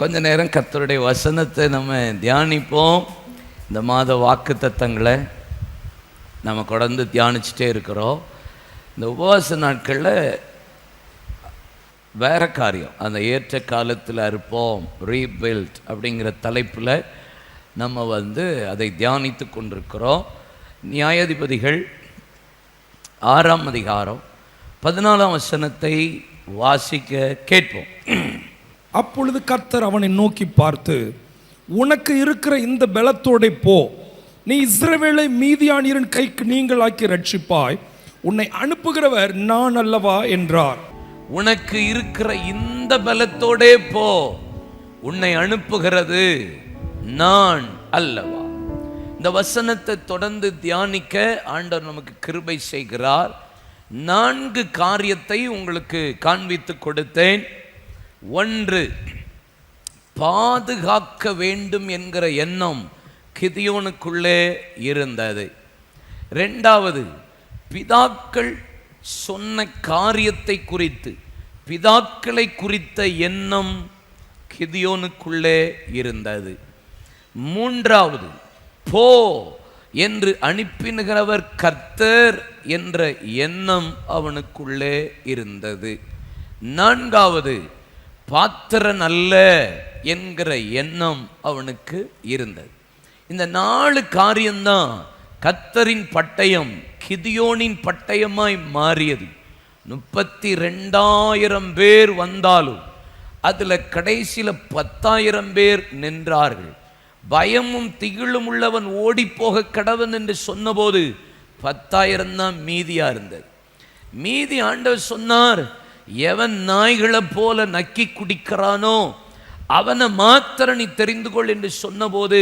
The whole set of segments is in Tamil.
கொஞ்ச நேரம் கர்த்தருடைய வசனத்தை நம்ம தியானிப்போம். இந்த மாத வாக்கு தத்தங்களை நம்ம தொடர்ந்து தியானிச்சுட்டே இருக்கிறோம். இந்த உபவாச நாட்களில் வேற காரியம், அந்த ஏற்ற காலத்தில் இருப்போம், ரீபில்ட் அப்படிங்கிற தலைப்பில் நம்ம அதை தியானித்து கொண்டிருக்கிறோம். நியாயாதிபதிகள் 6ஆம் அதிகாரம் 14ஆம் வசனத்தை வாசிக்க கேட்போம். அப்பொழுது கர்த்தர் அவனை நோக்கி பார்த்து, உனக்கு இருக்கிற இந்த பலத்தோட போ, நீ இஸ்ரவேலை மீதியானியரின் கைக்கு நீங்களாக்கி ரட்சிப்பாய், உன்னை அனுப்புகிறவர் நான் அல்லவா என்றார். உனக்கு இருக்கிற இந்த பலத்தோடே போ, உன்னை அனுப்புகிறது நான் அல்லவா. இந்த வசனத்தை தொடர்ந்து தியானிக்க ஆண்டவர் நமக்கு கிருபை செய்கிறார். 4 காரியத்தை உங்களுக்கு காண்பித்து கொடுத்தேன். 1, பாதுகாக்க வேண்டும் என்கிற எண்ணம் கிதியோனுக்குள்ளே இருந்தது. 2வது, பிதாக்கள் சொன்ன காரியத்தை குறித்து, பிதாக்களை குறித்த எண்ணம் கிதியோனுக்குள்ளே இருந்தது. 3வது, போ என்று அனுப்பினுகிறவர் கர்த்தர் என்ற எண்ணம் அவனுக்குள்ளே இருந்தது. 4வது, பாத்திரன் அல்ல என்கிற எண்ணம் அவனுக்கு இருந்தது. இந்த 4 காரியம்தான் கர்த்தரின் பட்டயம் கிதியோனின் பட்டயமாய் மாறியது. 32,000 பேர் வந்தாலும் அதில் கடைசியில் 10,000 பேர் நின்றார்கள். பயமும் திகிலும் உள்ளவன் ஓடி போக கடவன் என்று சொன்னபோது 10,000 தான் மீதியா இருந்தது. மீதி ஆண்டவர் சொன்னார், எவன் நாய்களை போல நக்கி குடிக்கிறானோ அவனை மாத்திரம் நீ தெரிந்து கொள் என்று சொன்னபோது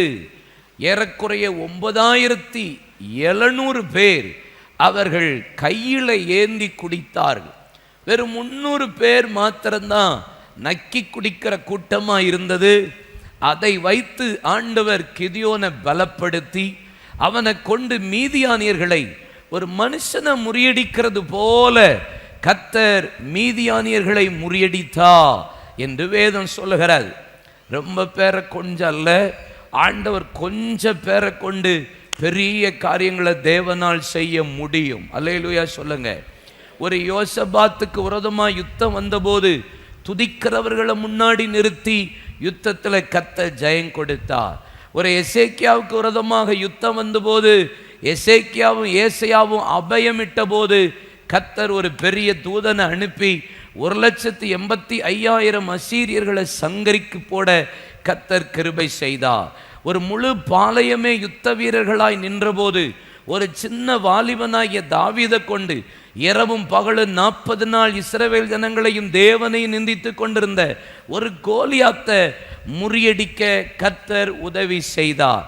ஏறக்குறைய 9,700 பேர் அவர்கள் கையில ஏந்தி குடித்தார்கள். வெறும் 300 பேர் மாத்திரம்தான் நக்கி குடிக்கிற கூட்டமா இருந்தது. அதை வைத்து ஆண்டவர் கிதியோனை பலப்படுத்தி அவனை கொண்டு மீதியானியர்களை ஒரு மனுஷனை முறியடிக்கிறது போல கர்த்தர் மீதியானியர்களை முறியடித்தா என்று வேதம் சொல்லுகிறார். ரொம்ப பேரை கொஞ்சம் அல்ல, ஆண்டவர் கொஞ்சம் பேரை கொண்டு பெரிய காரியங்களை தேவனால் செய்ய முடியும். அல்லேலூயா சொல்லுங்க. ஒரு யோசபாத்துக்கு விரோதமாக யுத்தம் வந்தபோது துதிக்கிறவர்களை முன்னாடி நிறுத்தி யுத்தத்தில் கர்த்தர் ஜெயம் கொடுத்தார். ஒரு எசேக்கியாவுக்கு விரோதமாக யுத்தம் வந்தபோது எசேக்கியாவும் ஏசையாவும் அபயமிட்ட போது கர்த்தர் ஒரு பெரிய தூதனை அனுப்பி 1,85,000 அசீரியர்களை சங்கரிக்கு போட கர்த்தர் கிருபை செய்தார். ஒரு முழு பாளையமே யுத்த வீரர்களாய் நின்றபோது ஒரு சின்ன வாலிபனாகிய தாவீதை கொண்டு இரவும் பகலும் 40 நாள் இஸ்ரவேல் ஜனங்களையும் தேவனையும் நிந்தித்து கொண்டிருந்த ஒரு கோலியாத்தை முறியடிக்க கர்த்தர் உதவி செய்தார்.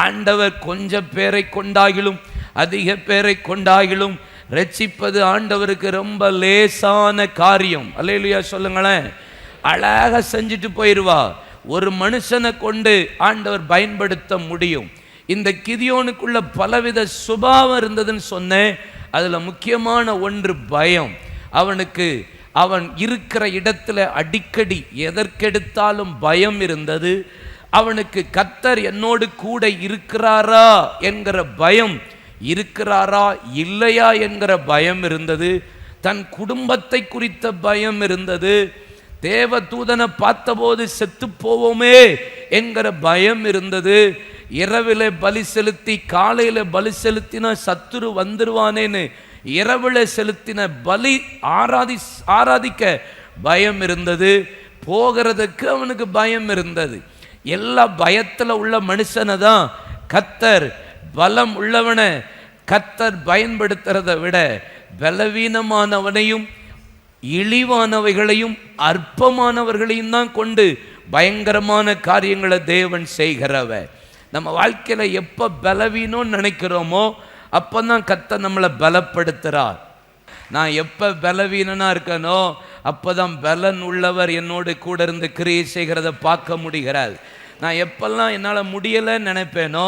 ஆண்டவர் கொஞ்சம் பேரை கொண்டாகிலும் அதிக பேரை கொண்டாகிலும் ரட்சிப்பது ஆண்டவருக்கு ரொம்ப லேசான காரியம். அல்லேலூயா சொல்லுங்களேன். அழகாக செஞ்சுட்டு போயிடுவா. ஒரு மனுஷனை கொண்டு ஆண்டவர் பயன்படுத்த முடியும். இந்த கிதியோனுக்குள்ள பலவித சுபாவம் இருந்ததுன்னு சொன்னேன். அதில் முக்கியமான ஒன்று பயம். அவன் இருக்கிற இடத்துல அடிக்கடி எதற்கெடுத்தாலும் பயம் இருந்தது. அவனுக்கு கர்த்தர் என்னோடு கூட இருக்கிறாரா என்கிற பயம், இருக்கிறாரா இல்லையா என்கிற பயம் இருந்தது. தன் குடும்பத்தை குறித்த பயம் இருந்தது. தேவ தூதனை பார்த்தபோது செத்து போவோமே என்கிற பயம் இருந்தது. இரவில் பலி செலுத்தி காலையில் பலி செலுத்தினா சத்துரு வந்துருவானேன்னு இரவில் செலுத்தின பலி ஆராதிக்க பயம் இருந்தது. போகிறதுக்கு அவனுக்கு பயம் இருந்தது. எல்லா பயத்தில் உள்ள மனுஷனை தான் கர்த்தர், பலம் உள்ளவனை கர்த்தர் பயன்படுத்துறத விட பலவீனமானவனையும் இழிவானவைகளையும் அற்பமானவர்களையும் தான் கொண்டு பயங்கரமான காரியங்களை தேவன் செய்கிறவ. நம்ம வாழ்க்கையில் எப்போ பலவீனம்னு நினைக்கிறோமோ அப்போ தான் கர்த்தர் நம்மளை பலப்படுத்துகிறார். நான் எப்போ பலவீனனா இருக்கனோ அப்போ தான் பலன் உள்ளவர் என்னோடு கூட இருந்து கிரியை செய்கிறத பார்க்க முடிகிறார். நான் எப்பெல்லாம் என்னால் முடியலைன்னு நினைப்பேனோ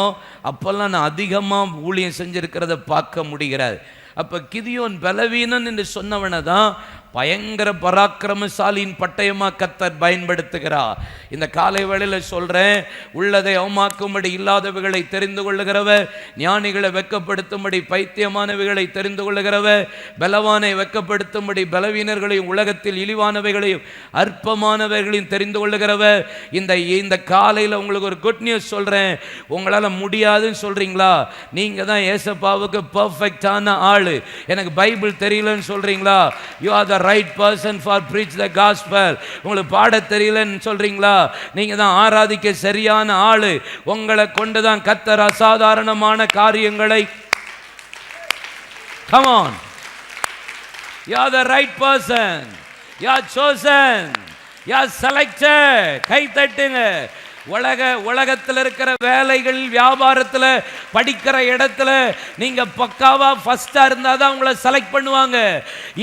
அப்போல்லாம் நான் அதிகமாக ஊழியம் செஞ்சுருக்கிறத பார்க்க முடிகிறார். அப்போ கிதியோன் பலவீனன் என்று சொன்னவனை தான் பயங்கர பராக்கிரமசாலியின் பட்டயமா கர்த்தர் பயன்படுத்துகிறார். இந்த காலை வேளையில் சொல்றேன், உள்ளதை அவமாக்கும்படி இல்லாதவைகளை தெரிந்து கொள்ளுகிறவர், ஞானிகளை வெட்கப்படுத்தும்படி பைத்தியமானவைகளை தெரிந்து கொள்ளுகிறவர், பலவானை வெட்கப்படுத்தும்படி பலவீனர்களையும் உலகத்தில் இழிவானவைகளையும் அற்பமானவைகளையும் தெரிந்து கொள்ளுகிறவர். இந்த காலையில் உங்களுக்கு ஒரு குட் நியூஸ் சொல்றேன். உங்களால் முடியாதுன்னு சொல்றீங்களா? நீங்க தான் ஏசப்பாவுக்கு பர்ஃபெக்டான ஆளு. எனக்கு பைபிள் தெரியலன்னு சொல்றீங்களா? You are the right person for breach the gospel. உங்களுக்கு பாட தெரியலன்னு சொல்றீங்களா? நீங்க தான் ஆராதிக்க சரியான ஆளு. உங்களை கொண்டுதான் கர்த்தர் அசாதாரணமான காரியங்களை. Come on, you are the right person, you are chosen, you are selected. கை தட்டுங்க. உலகத்தில் இருக்கிற வேலைகள், வியாபாரத்தில், படிக்கிற இடத்துல நீங்க பக்காவா ஃபர்ஸ்டா இருந்தாதான் உங்களை செலக்ட் பண்ணுவாங்க.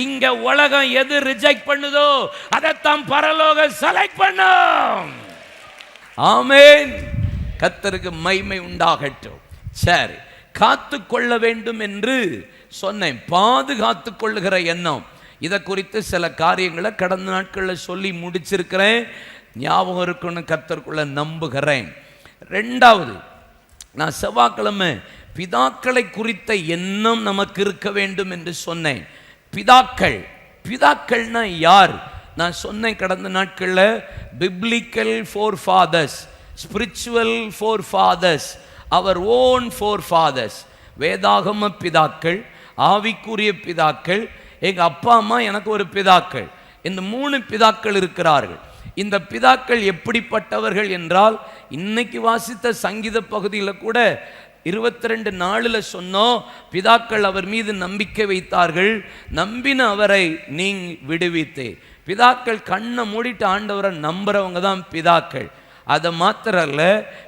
இங்க உலகம் எது ரிஜெக்ட் பண்ணுதோ அதைத்தான் பரலோகம் செலக்ட் பண்ணும். ஆமென். கர்த்தருக்கு மகிமை உண்டாகட்டும். சரி, காத்து கொள்ள வேண்டும் என்று சொன்னேன். பாதுகாத்து கொள்ளுகிற எண்ணம், இதை குறித்து சில காரியங்களை கடந்த நாட்களில் சொல்லி முடிச்சிருக்கிறேன். ஞாபகம் இருக்குன்னு கர்த்தருக்குள்ள நம்புகிறேன். ரெண்டாவது, நான் செவ்வாய்க்கிழமை பிதாக்களை குறித்த எண்ணம் நமக்கு இருக்க வேண்டும் என்று சொன்னேன். பிதாக்கள்னா யார்? நான் சொன்னேன் கடந்த நாட்களில், biblical forefathers, spiritual forefathers, our own forefathers. வேதாகம பிதாக்கள், ஆவிக்குரிய பிதாக்கள், எங்கள் அப்பா அம்மா எனக்கு ஒரு பிதாக்கள். இந்த 3 பிதாக்கள் இருக்கிறார்கள். இந்த பிதாக்கள் எப்படிப்பட்டவர்கள் என்றால், இன்னைக்கு வாசித்த சங்கீத பகுதியில் கூட 22:4 சொன்னோம், பிதாக்கள் அவர் மீது நம்பிக்கை வைத்தார்கள், நம்பின அவரை நீ விடுவித்தே. பிதாக்கள் கண்ணை மூடிட்டு ஆண்டவரை நம்புறவங்க தான் பிதாக்கள். அதை மாத்திரல்ல,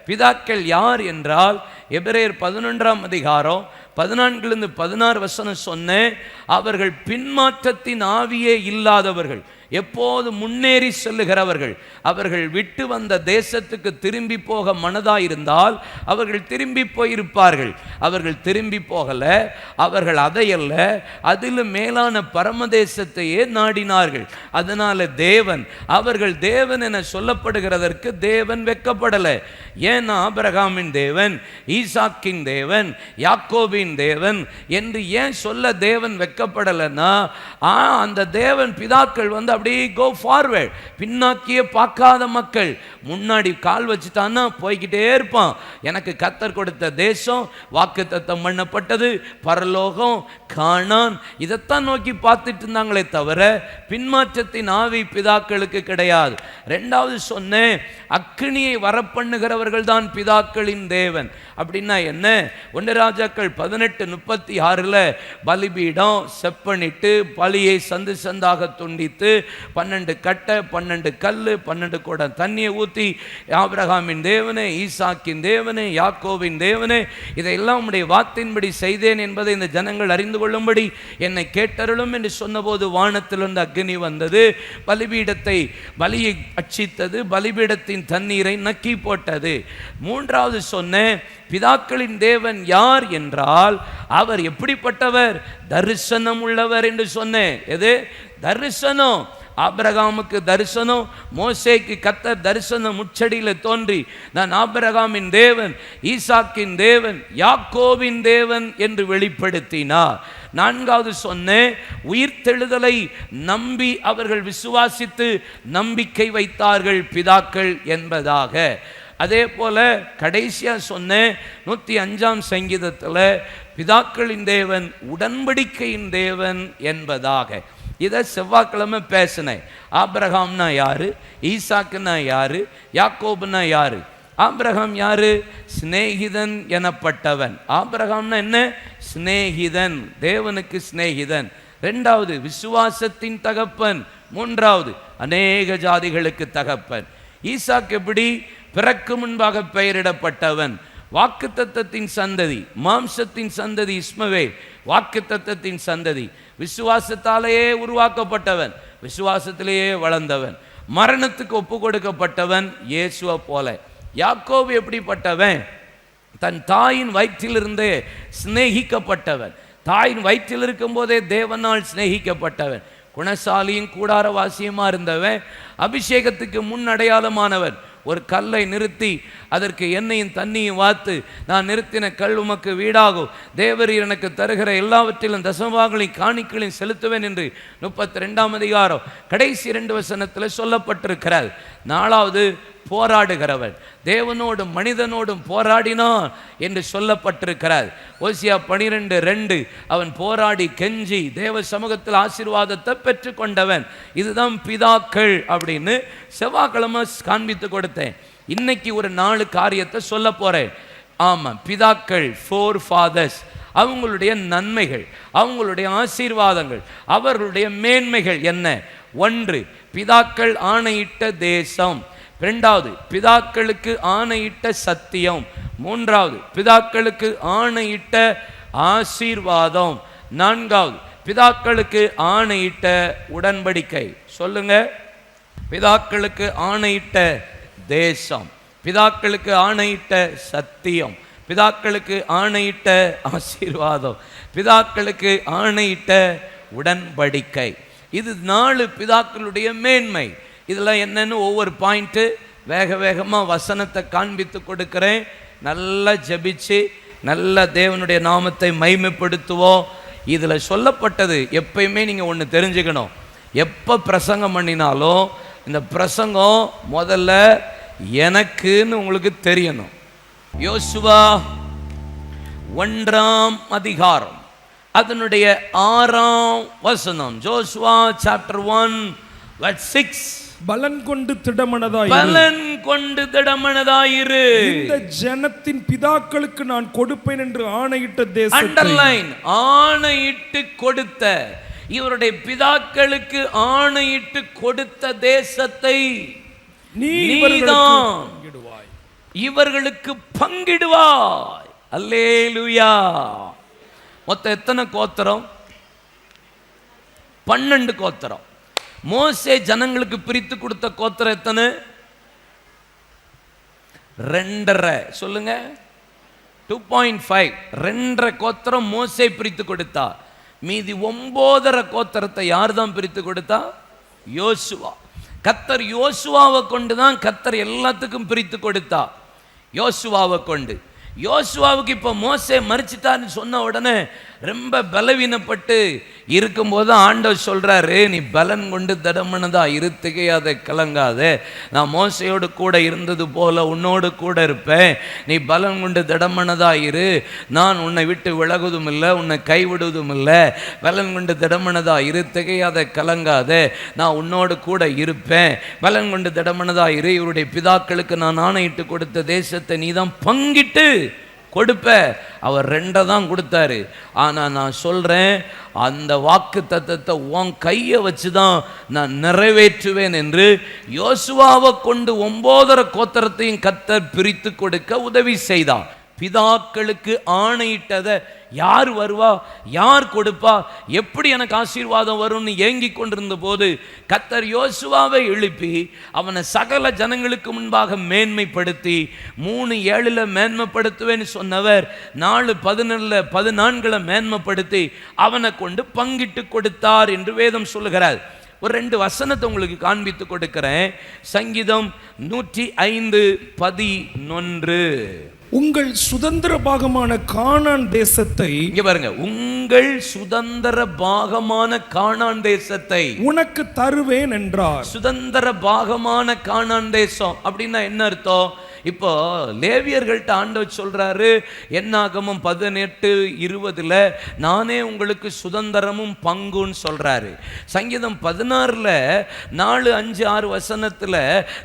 பிதாக்கள் யார் என்றால், எபிரேயர் 11ஆம் அதிகாரம் 14-16 சொன்னேன், அவர்கள் பின்மாற்றத்தின் ஆவியே இல்லாதவர்கள், எப்போது முன்னேறி செல்லுகிறவர்கள். அவர்கள் விட்டு வந்த தேசத்துக்கு திரும்பி போக மனதாயிருந்தால் அவர்கள் திரும்பி போயிருப்பார்கள். அவர்கள் திரும்பி போகல. அவர்கள் அதையல்ல, அதிலும் மேலான பரமதேசத்தையே நாடினார்கள். அதனால தேவன், அவர்கள் தேவன் என சொல்லப்படுகிறதற்கு தேவன் வெட்கப்படலை. ஏன்னா ஆபிரகாமின் தேவன், ஈசாக்கின் தேவன், யாக்கோபின் தேவன் என்று ஏன் சொல்ல தேவன் வெட்கப்படலைன்னா, அந்த தேவன் பிதாக்கள் அப்படியே கோ ஃபார்வர்ட், பின்னாக்கியே பார்க்காத மக்கள். முன்னாடி கால் வச்சுட்டான்னா போய்கிட்டே இருப்பான். எனக்கு கர்த்தர் கொடுத்த தேசம், வாக்குத்தத்தம் பண்ணப்பட்டது, பரலோகம், கானான், இதைத்தான் நோக்கி பார்த்துட்டு இருந்தாங்களே தவிர பின்மாற்றத்தின் ஆவி பிதாக்களுக்கு கிடையாது. ரெண்டாவது சொன்னேன், அக்கினியை வரப்பண்ணுகிறவர்கள் தான் பிதாக்களின் தேவன். அப்படின்னா என்ன? 1 ராஜாக்கள் 18:36 பலிபீடம் செப்பனிட்டு பலியை சந்து சந்தாக துண்டித்து 12 கட்டை, 12 கல், 12 குடம் தண்ணியை ஊற்றி, ஆபிரகாமின் தேவனே, ஈசாக்கின் தேவனே, யாக்கோவின் தேவனே, இதையெல்லாம் உம்முடைய வார்த்தையின்படி செய்தேன் என்பதை இந்த ஜனங்கள் அறிந்து கொள்ளும்படி என்னை கேட்டருளும் என்று சொன்னபோது வானத்திலிருந்து அக்னி வந்தது, பலியை அச்சித்தது, பலிபீடத்தின் தண்ணீரை நக்கி போட்டது. மூன்றாவது சொன்னேன், பிதாக்களின் தேவன் யார் என்றால் அவர் எப்படிப்பட்டவர்? தரிசனம் உள்ளவர் என்று சொன்னேன். எது தரிசனம்? ஆபிரகாமுக்கு தரிசனம், மோசேக்கு கர்த்தர் தரிசனம் முச்சடியில் தோன்றி, நான் ஆபிரகாமின் தேவன், ஈசாக்கின் தேவன், யாக்கோவின் தேவன் என்று வெளிப்படுத்தினார். நான்காவது சொன்னேன், உயிர்த்தெழுதலை நம்பி அவர்கள் விசுவாசித்து நம்பிக்கை வைத்தார்கள் பிதாக்கள் என்பதாக. அதே போல கடைசியா சொன்னேன், 105ஆம் சங்கீதத்தில் பிதாக்களின் தேவன் உடன்படிக்கையின் தேவன் என்பதாக. இதை செவ்வாய்க்கிழமை பேசினேன். ஆபிரகாம்னா யாரு? ஈசாக்குனா யாரு? யாக்கோபுனா யாரு? ஆபிரகாம் யாரு? சிநேகிதன் எனப்பட்டவன். ஆபிரகாம்னா என்ன? சிநேகிதன், தேவனுக்கு சிநேகிதன். ரெண்டாவது விசுவாசத்தின் தகப்பன். மூன்றாவது அநேக ஜாதிகளுக்கு தகப்பன். ஈசாக்கு எப்படி? பிறக்கு முன்பாக பெயரிடப்பட்டவன், வாக்குத்தத்தத்தின் சந்ததி, மாம்சத்தின் சந்ததி இஸ்மவேல், வாக்குத்தத்தத்தின் சந்ததி, விசுவாசத்தாலேயே உருவாக்கப்பட்டவன், விசுவாசத்திலேயே வளர்ந்தவன், மரணத்துக்கு ஒப்பு கொடுக்கப்பட்டவன் இயேசுவை போல. யாக்கோபு எப்படிப்பட்டவன்? தன் தாயின் வயிற்றிலிருந்தே சிநேகிக்கப்பட்டவன், தாயின் வயிற்றில் இருக்கும் போதே தேவனால் சிநேகிக்கப்பட்டவன், குணசாலியும் கூடாரவாசியுமா இருந்தவன் அபிஷேகத்துக்கு முன் அடையாளமானவன். ஒரு கல்லை நிறுத்தி அதற்கு எண்ணெயும் தண்ணியும் வாத்து, நான் நிறுத்தின கல் உமக்கு வீடாகும், தேவரீர் எனக்கு தருகிற எல்லாவற்றிலும் தசமபாகங்களையும் காணிக்கைகளையும் செலுத்துவேன் என்று 32ஆம் அதிகாரம் கடைசி 2 வசனத்தில் சொல்லப்பட்டிருக்கிறார். 4வது போராடுகிறவன், தேவனோடும் மனிதனோடும் போராடினான் என்று சொல்லப்பட்டிருக்கிறார். ஓசியா 12:2 அவன் போராடி கெஞ்சி தேவ சமூகத்தில் ஆசீர்வாதத்தை பெற்று கொண்டவன். இதுதான் பிதாக்கள் அப்படின்னு செவ்வாய்க்கிழமை காண்பித்து கொடுத்தேன். இன்னைக்கு ஒரு 4 காரியத்தை சொல்ல போறேன். ஆமாம், பிதாக்கள், 4 fathers, அவங்களுடைய நன்மைகள், அவங்களுடைய ஆசீர்வாதங்கள், அவர்களுடைய மேன்மைகள் என்ன? 1, பிதாக்கள் ஆணையிட்ட தேசம். 2வது, பிதாக்களுக்கு ஆணையிட்ட சத்தியம். 3வது, பிதாக்களுக்கு ஆணையிட்ட ஆசீர்வாதம். 4வது, பிதாக்களுக்கு ஆணையிட்ட உடன்படிக்கை. சொல்லுங்க. பிதாக்களுக்கு ஆணையிட்ட தேசம், பிதாக்களுக்கு ஆணையிட்ட சத்தியம், பிதாக்களுக்கு ஆணையிட்ட ஆசீர்வாதம், பிதாக்களுக்கு ஆணையிட்ட உடன்படிக்கை. இது 4 பிதாக்களுடைய மேன்மை. இதெல்லாம் என்னன்னு ஒவ்வொரு பாயிண்ட்டு வேக வேகமாக வசனத்தை காண்பித்து கொடுக்கிறேன். நல்லா ஜபிச்சு நல்ல தேவனுடைய நாமத்தை மைமைப்படுத்துவோம். இதில் சொல்லப்பட்டது எப்பயுமே நீங்கள் ஒன்று தெரிஞ்சுக்கணும். எப்போ பிரசங்கம் பண்ணினாலும் இந்த பிரசங்கம் முதல்ல எனக்குன்னு உங்களுக்கு தெரியணும். யோசுவா 1ஆம் அதிகாரம் அதனுடைய 6ஆம் வசனம். ஜோசுவா சாப்டர் 1:6. பலன் கொண்டு திடமனதாயிரு, பலன் கொண்டு திடமனதாயிரு, இந்த ஜனத்தின் பிதாக்களுக்கு நான் கொடுப்பேன் என்று ஆணையிட்ட தேசத்தை. அண்டர்லைன், ஆணையிட்டு கொடுத்த, இவருடைய பிதாக்களுக்கு ஆணையிட்டு கொடுத்த தேசத்தை நீதான் இவர்களுக்கு பங்கிடுவாய். அல்லேலூயா. மொத்தம் எத்தனை கோத்திரம்? 12 கோத்திரம். மோசே ஜனங்களுக்கு பிரித்து கொடுத்த கோத்திரம் எத்தனை? 2.5. சொல்லுங்க. 2.5. 2.5 கோத்திரம் மோசே பிரித்து கொடுத்தா. மீதி 9.5 கோத்திரத்தை யார் தான் பிரித்து கொடுத்தா? யோசுவா. கர்த்தர் யோசுவாவை கொண்டு தான் கர்த்தர் எல்லாத்துக்கும் பிரித்து கொடுத்தா. யோசுவாவை கொண்டு. யோசுவாவுக்கு இப்போ மோசே மரிச்சிட்டான்னு சொன்ன உடனே ரொம்ப பலவீனப்பட்டு இருக்கும்போது ஆண்டவர் சொல்கிறாரு, நீ பலன் கொண்டு திடமனதா இரு, திகையாத கலங்காத, நான் மோசையோடு கூட இருந்தது போல உன்னோடு கூட இருப்பேன், நீ பலன் கொண்டு திடமனதா இரு, நான் உன்னை விட்டு விலகுவதும் இல்லை, உன்னை கைவிடுவதும் இல்லை, பலன் கொண்டு திடமனதா இரு, திகையாத கலங்காத, நான் உன்னோடு கூட இருப்பேன், பலன் கொண்டு திடமனதா இரு, இவருடைய பிதாக்களுக்கு நான் ஆணையிட்டு கொடுத்த தேசத்தை நீ தான் பங்கிட்டு கொடுப்ப. அவர் 2 தான் கொடுத்தாரு. ஆனால் நான் சொல்கிறேன், அந்த வாக்கு தத்தத்தை உன் கையை வச்சு தான் நான் நிறைவேற்றுவேன் என்று யோசுவாவை கொண்டு 9.5 கோத்திரத்தையும் கர்த்தர் பிரித்து கொடுக்க உதவி செய்தான். பிதாக்களுக்கு ஆணையிட்டதை யார் வருவா, யார் கொடுப்பா, எப்படி எனக்கு ஆசீர்வாதம் வரும்னு ஏங்கி கொண்டிருந்த போது கர்த்தர் யோசுவாவை எழுப்பி அவனை சகல ஜனங்களுக்கு முன்பாக மேன்மைப்படுத்தி 3:7 மேன்மைப்படுத்துவேன்னு சொன்னவர் 4:14 மேன்மைப்படுத்தி அவனை கொண்டு பங்கிட்டு கொடுத்தார் என்று வேதம் சொல்லுகிறார். ஒரு 2 வசனத்தை உங்களுக்கு காண்பித்து கொடுக்கிறேன். சங்கீதம் 105:11. உங்கள் சுதந்திர பாகமான கானான் தேசத்தை, இங்க பாருங்க, உங்கள் சுதந்திர பாகமான கானான் தேசத்தை உனக்கு தருவேன் என்றார். சுதந்திர பாகமான கானான் தேசம் அப்படின்னா என்ன அர்த்தம்? இப்போ லேவியர்கள்ட்ட ஆண்டவர் சொல்றாரு, என்னாகமம் 18:20 நானே உங்களுக்கு சுதந்திரமும் பங்குன்னு சொல்றாரு. சங்கீதம் 16 4, 5, 6 வசனத்துல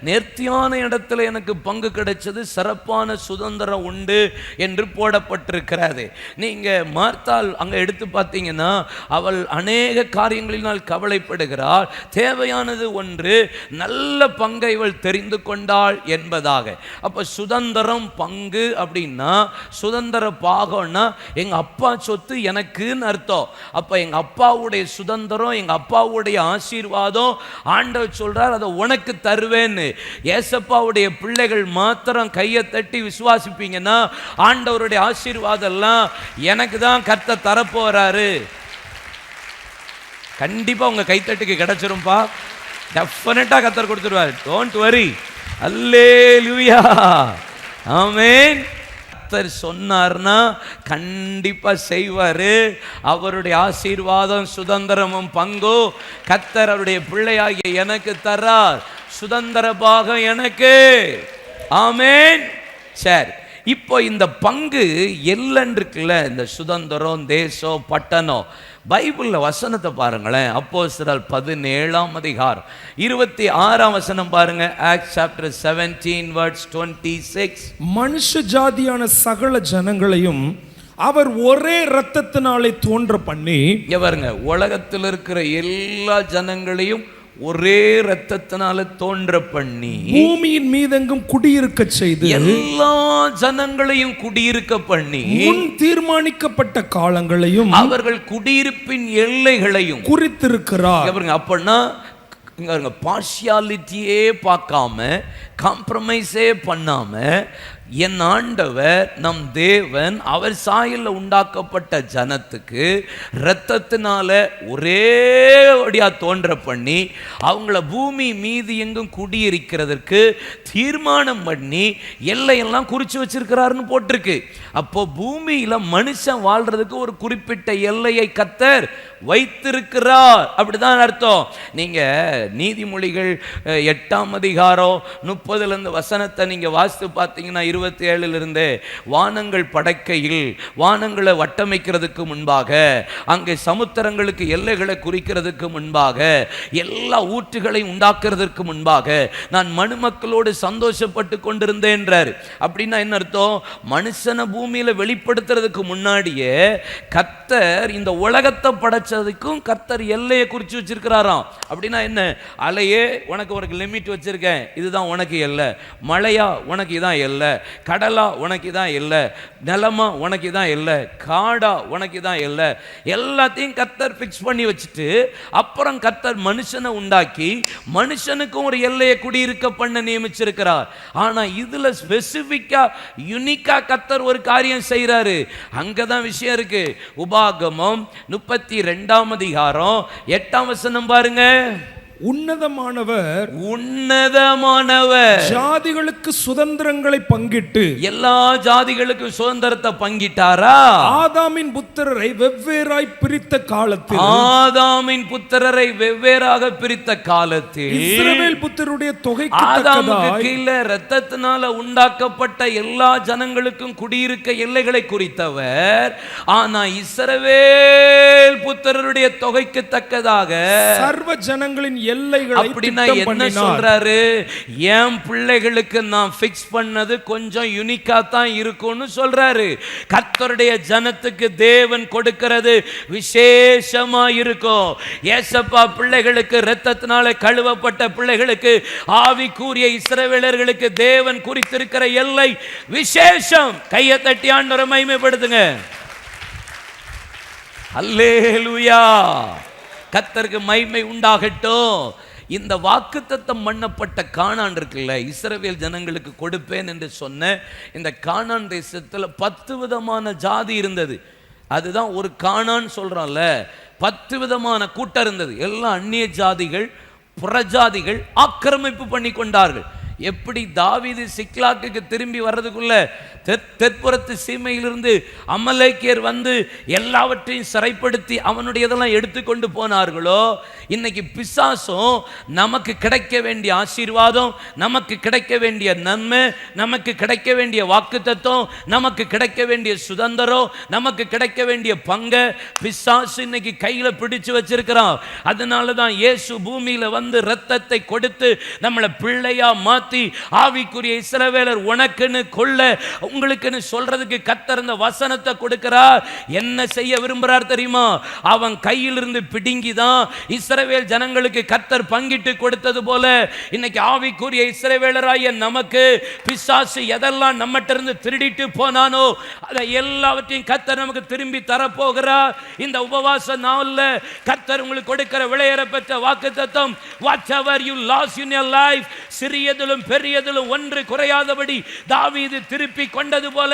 நேர்த்தியான இடத்துல எனக்கு பங்கு கிடைச்சது, சிறப்பான சுதந்திரம் உண்டு என்று போடப்பட்டிருக்கிறது. நீங்க மார்த்தாள் அங்க எடுத்து பார்த்தீங்கன்னா அவள் அநேக காரியங்களினால் கவலைப்படுகிறாள். தேவையானது ஒன்று, நல்ல பங்கை இவள் தெரிந்து கொண்டாள் என்பதாக. அப்ப சுதந்திரம் பங்கு அப்படின்னா, சுதந்திர பாகம்னா எங்க அப்பா சொத்து எனக்குன்னு அர்த்தம். அப்ப எங்க அப்பாவுடைய சுதந்திரம், எங்க அப்பாவுடைய ஆசீர்வாதம் ஆண்டவர் சொல்றார், அதை உனக்கு தருவேன்னு. ஏசப்பாவுடைய பிள்ளைகள் மாத்திரம் கையை தட்டி விசுவாசிப்பீங்கன்னா ஆண்டவருடைய ஆசீர்வாதம் எல்லாம் எனக்கு தான் கர்த்தர் தரப்போறாரு. கண்டிப்பா உங்க கைத்தட்டுக்கு கிடைச்சிரும்பா. டெஃபினட்டா கர்த்தர் கொடுத்துருவார். Don't worry. அல்லேலூயா, ஆமென். கர்த்தர் சொன்னார்னா கண்டிப்பா செய்வாரு. அவருடைய ஆசீர்வாதம், சுதந்திரமும் பங்கோ கர்த்தர் அவருடைய பிள்ளையாகிய எனக்கு தரார். சுதந்திர பாகம் எனக்கு. ஆமென். சரி, இப்போ இந்த பங்கு எல்லன்னு இருக்குல்ல, இந்த சுதந்திரம், தேசம், பட்டணம். பைபிள்ல வசனத்தை பாருங்களேன். அப்போஸ்தலர் 17ஆம் அதிகாரம் 26ஆம் வசனம் பாருங்க. Acts chapter 17 verse 26. மனுஷ ஜாதியான சகல ஜனங்களையும் அவர் ஒரே இரத்தத்தினாலே தோன்ற பண்ணி. பாருங்க, உலகத்தில் இருக்கிற எல்லா ஜனங்களையும் ஒரே இரத்தத்தினால தோன்ற பண்ணி பூமியின் மீதெங்கும் குடியிருக்க செய்து. எல்லா ஜனங்களையும் குடியிருக்க பண்ணி முன் தீர்மானிக்கப்பட்ட காலங்களையும் அவர்கள் குடியிருப்பின் எல்லைகளையும் குறித்திருக்கிறார். அப்படின்னா இங்க பார்ஷியாலிட்டியே பார்க்காம, காம்ப்ரமைஸே பண்ணாம, என் ஆண்டவர் நம் தேவன் அவர் சாயல்ல உண்டாக்கப்பட்ட ஜனத்துக்கு இரத்தத்தினால ஒரேடியா தோன்ற பண்ணி அவங்கள பூமி மீது எங்கும் குடியிருக்கிறதற்கு தீர்மானம் பண்ணி எல்லையெல்லாம் குறிச்சு வச்சிருக்கிறாருன்னு போட்டிருக்கு. அப்போ பூமியில மனுஷன் வாழ்றதுக்கு ஒரு குறிப்பிட்ட எல்லையை கர்த்தர் வைத்திருக்கிறார். அப்படிதான் அர்த்தம். நீங்க நீதிமொழிகள் 8ஆம் அதிகாரம் 30 வசனத்தை நீங்க வாசித்து பார்த்தீங்கன்னா 27 வானங்கள் படைக்கையில், வானங்களை வட்டமைக்கிறதுக்கு முன்பாக, அங்கே சமுத்திரங்களுக்கு எல்லைகளை குறிக்கிறதுக்கு முன்பாக, எல்லா ஊற்றுகளையும் உண்டாக்குறதுக்கு முன்பாக நான் மனுமக்களோடு சந்தோஷப்பட்டு கொண்டிருந்தேன்றார். அப்படின்னா என்ன அர்த்தம்? மனுஷனை பூமியில வெளிப்படுத்துறதுக்கு முன்னாடியே கர்த்தர் இந்த உலகத்தை படைச்சதுக்கும் கர்த்தர் எல்லையை குறிச்சு வச்சிருக்கிறாராம். அப்படின்னா என்ன? அலையே உனக்கு ஒரு லிமிட் வச்சிருக்கேன், இதுதான் உனக்கு எல்லை. மழையா உனக்கு இதான் எல்லை. கடலா உனக்கு தான் இல்லை. நிலமா உனக்கு தான் இல்லை. காடா உனக்கு தான் இல்லை. எல்லாத்தையும் கர்த்தர் பிக்ஸ் பண்ணி வச்சுட்டு அப்புறம் கர்த்தர் மனுஷனை உண்டாக்கி மனுஷனுக்கும் ஒரு எல்லையை குடியிருக்க பண்ண நியமிச்சிருக்கிறார். ஆனா இதுல ஸ்பெசிபிக்கா யுனிக்கா கர்த்தர் ஒரு காரியம் செய்யறாரு. அங்கதான் விஷயம் இருக்கு. உபாகமம் 32ஆம் அதிகாரம் 8ஆம் வசனம் பாருங்க. உன்னதமானவர் ஜாதிகளுக்கு சுதந்திரங்களை பங்கிட்டு, எல்லா ஜாதிகளுக்கும் சுதந்திரத்தை பங்கிட்டாரா? ஆதாமின் புத்திரரை வெவ்வேறாய் பிரித்த காலத்தில், ஆதாமின் புத்திரரை வெவ்வேறாக பிரித்த காலத்தில் இஸ்ரவேல் புத்திரருடைய தொகைக்கு ஆதாமுக்கு கீழே இரத்தத்தினால உண்டாக்கப்பட்ட எல்லா ஜனங்களுக்கும் குடியிருக்க எல்லைகளை குறித்தவர். ஆனா இஸ்ரவேல் புத்திரருடைய தொகைக்கு தக்கதாக சர்வ ஜனங்களின் எல்லைகளை. அப்படின்னா என்ன சொல்றாரு? என் பிள்ளைகளுக்கு நான் ஃபிக்ஸ் பண்ணது கொஞ்சம் யூனிக்கா தான் இருக்கும்னு சொல்றாரு. கர்த்தருடைய ஜனத்துக்கு தேவன் கொடுக்கிறது விசேஷமா இருக்கும். ஏசப்பா பிள்ளைகளுக்கு, இரத்தத்தினால கழுவப்பட்ட பிள்ளைகளுக்கு, ஆவிக்குரிய இஸ்ரவேலர்களுக்கு தேவன் குறித்திருக்கிற எல்லை விசேஷம். கையை தட்டி ஆண்டவரை மகிமைப்படுத்துங்க. அல்லேலூயா, கர்த்தருக்கு மகிமை உண்டாகட்டும். இந்த வாக்குத்தத்தம் பண்ணப்பட்ட கானான் இருக்குல்ல, இஸ்ரவேல் ஜனங்களுக்கு கொடுப்பேன் என்று சொன்ன இந்த கானான் தேசத்தில் 10 விதமான ஜாதி இருந்தது. அதுதான் ஒரு கானான் சொல்றோம்ல. 10 விதமான கூட்டம் இருந்தது. எல்லாம் அந்நிய ஜாதிகள், புறஜாதிகள் ஆக்கிரமிப்பு பண்ணி கொண்டார்கள். எப்படி தாவீது சிக்லாக்குக்கு திரும்பி வர்றதுக்குள்ள தெற்புறத்து சீமையிலிருந்து அமலேக்கியர் வந்து எல்லாவற்றையும் சிறைப்படுத்தி அவனுடையதெல்லாம் எடுத்துக்கொண்டு போனார்களோ, இன்னைக்கு பிசாசும் நமக்கு கிடைக்க வேண்டிய ஆசீர்வாதம், நமக்கு கிடைக்க வேண்டிய நன்மை, நமக்கு கிடைக்க வேண்டிய வாக்குத்தத்தம், நமக்கு கிடைக்க வேண்டிய சுதந்திரம், நமக்கு கிடைக்க வேண்டிய பங்கை பிசாசு இன்னைக்கு கையில பிடிச்சு வச்சிருக்கிறான். அதனால தான் இயேசு பூமியில வந்து இரத்தத்தை கொடுத்து நம்மளை பிள்ளையா மாத்தி ஆவிக்குரிய இஸ்ரவேலர் உனக்குன்னு கொள்ள உங்களுக்குன்னு சொல்றதுக்கு கர்த்தர் இந்த வசனத்தை கொடுக்கிறார். என்ன செய்ய விரும்புறார் தெரியுமா? அவன் கையிலிருந்து பிடுங்கிதான் இஸ்ரவேல் ஜனங்களுக்கு கர்த்தர் பங்கிட்டு கொடுத்தது போல இன்னைக்கு ஆவிக்குரிய இஸ்ரவேலராய நமக்கு பிசாசு எதெல்லாம் நம்மகிட்ட இருந்து திருடிட்டு போனானோ அதை எல்லாவற்றையும் கர்த்தர் நமக்கு திரும்பி தரப்போகிறார். இந்த உபவாச நாள்ல கர்த்தர் உங்களுக்கு கொடுக்கிற விளையேற பெற்ற வாக்குத்தத்தம், whatever you lost in your life, சிறியதிலும் பெரியதிலும் ஒன்று குறையாதபடி தாவீது திருப்பி கொண்டது போல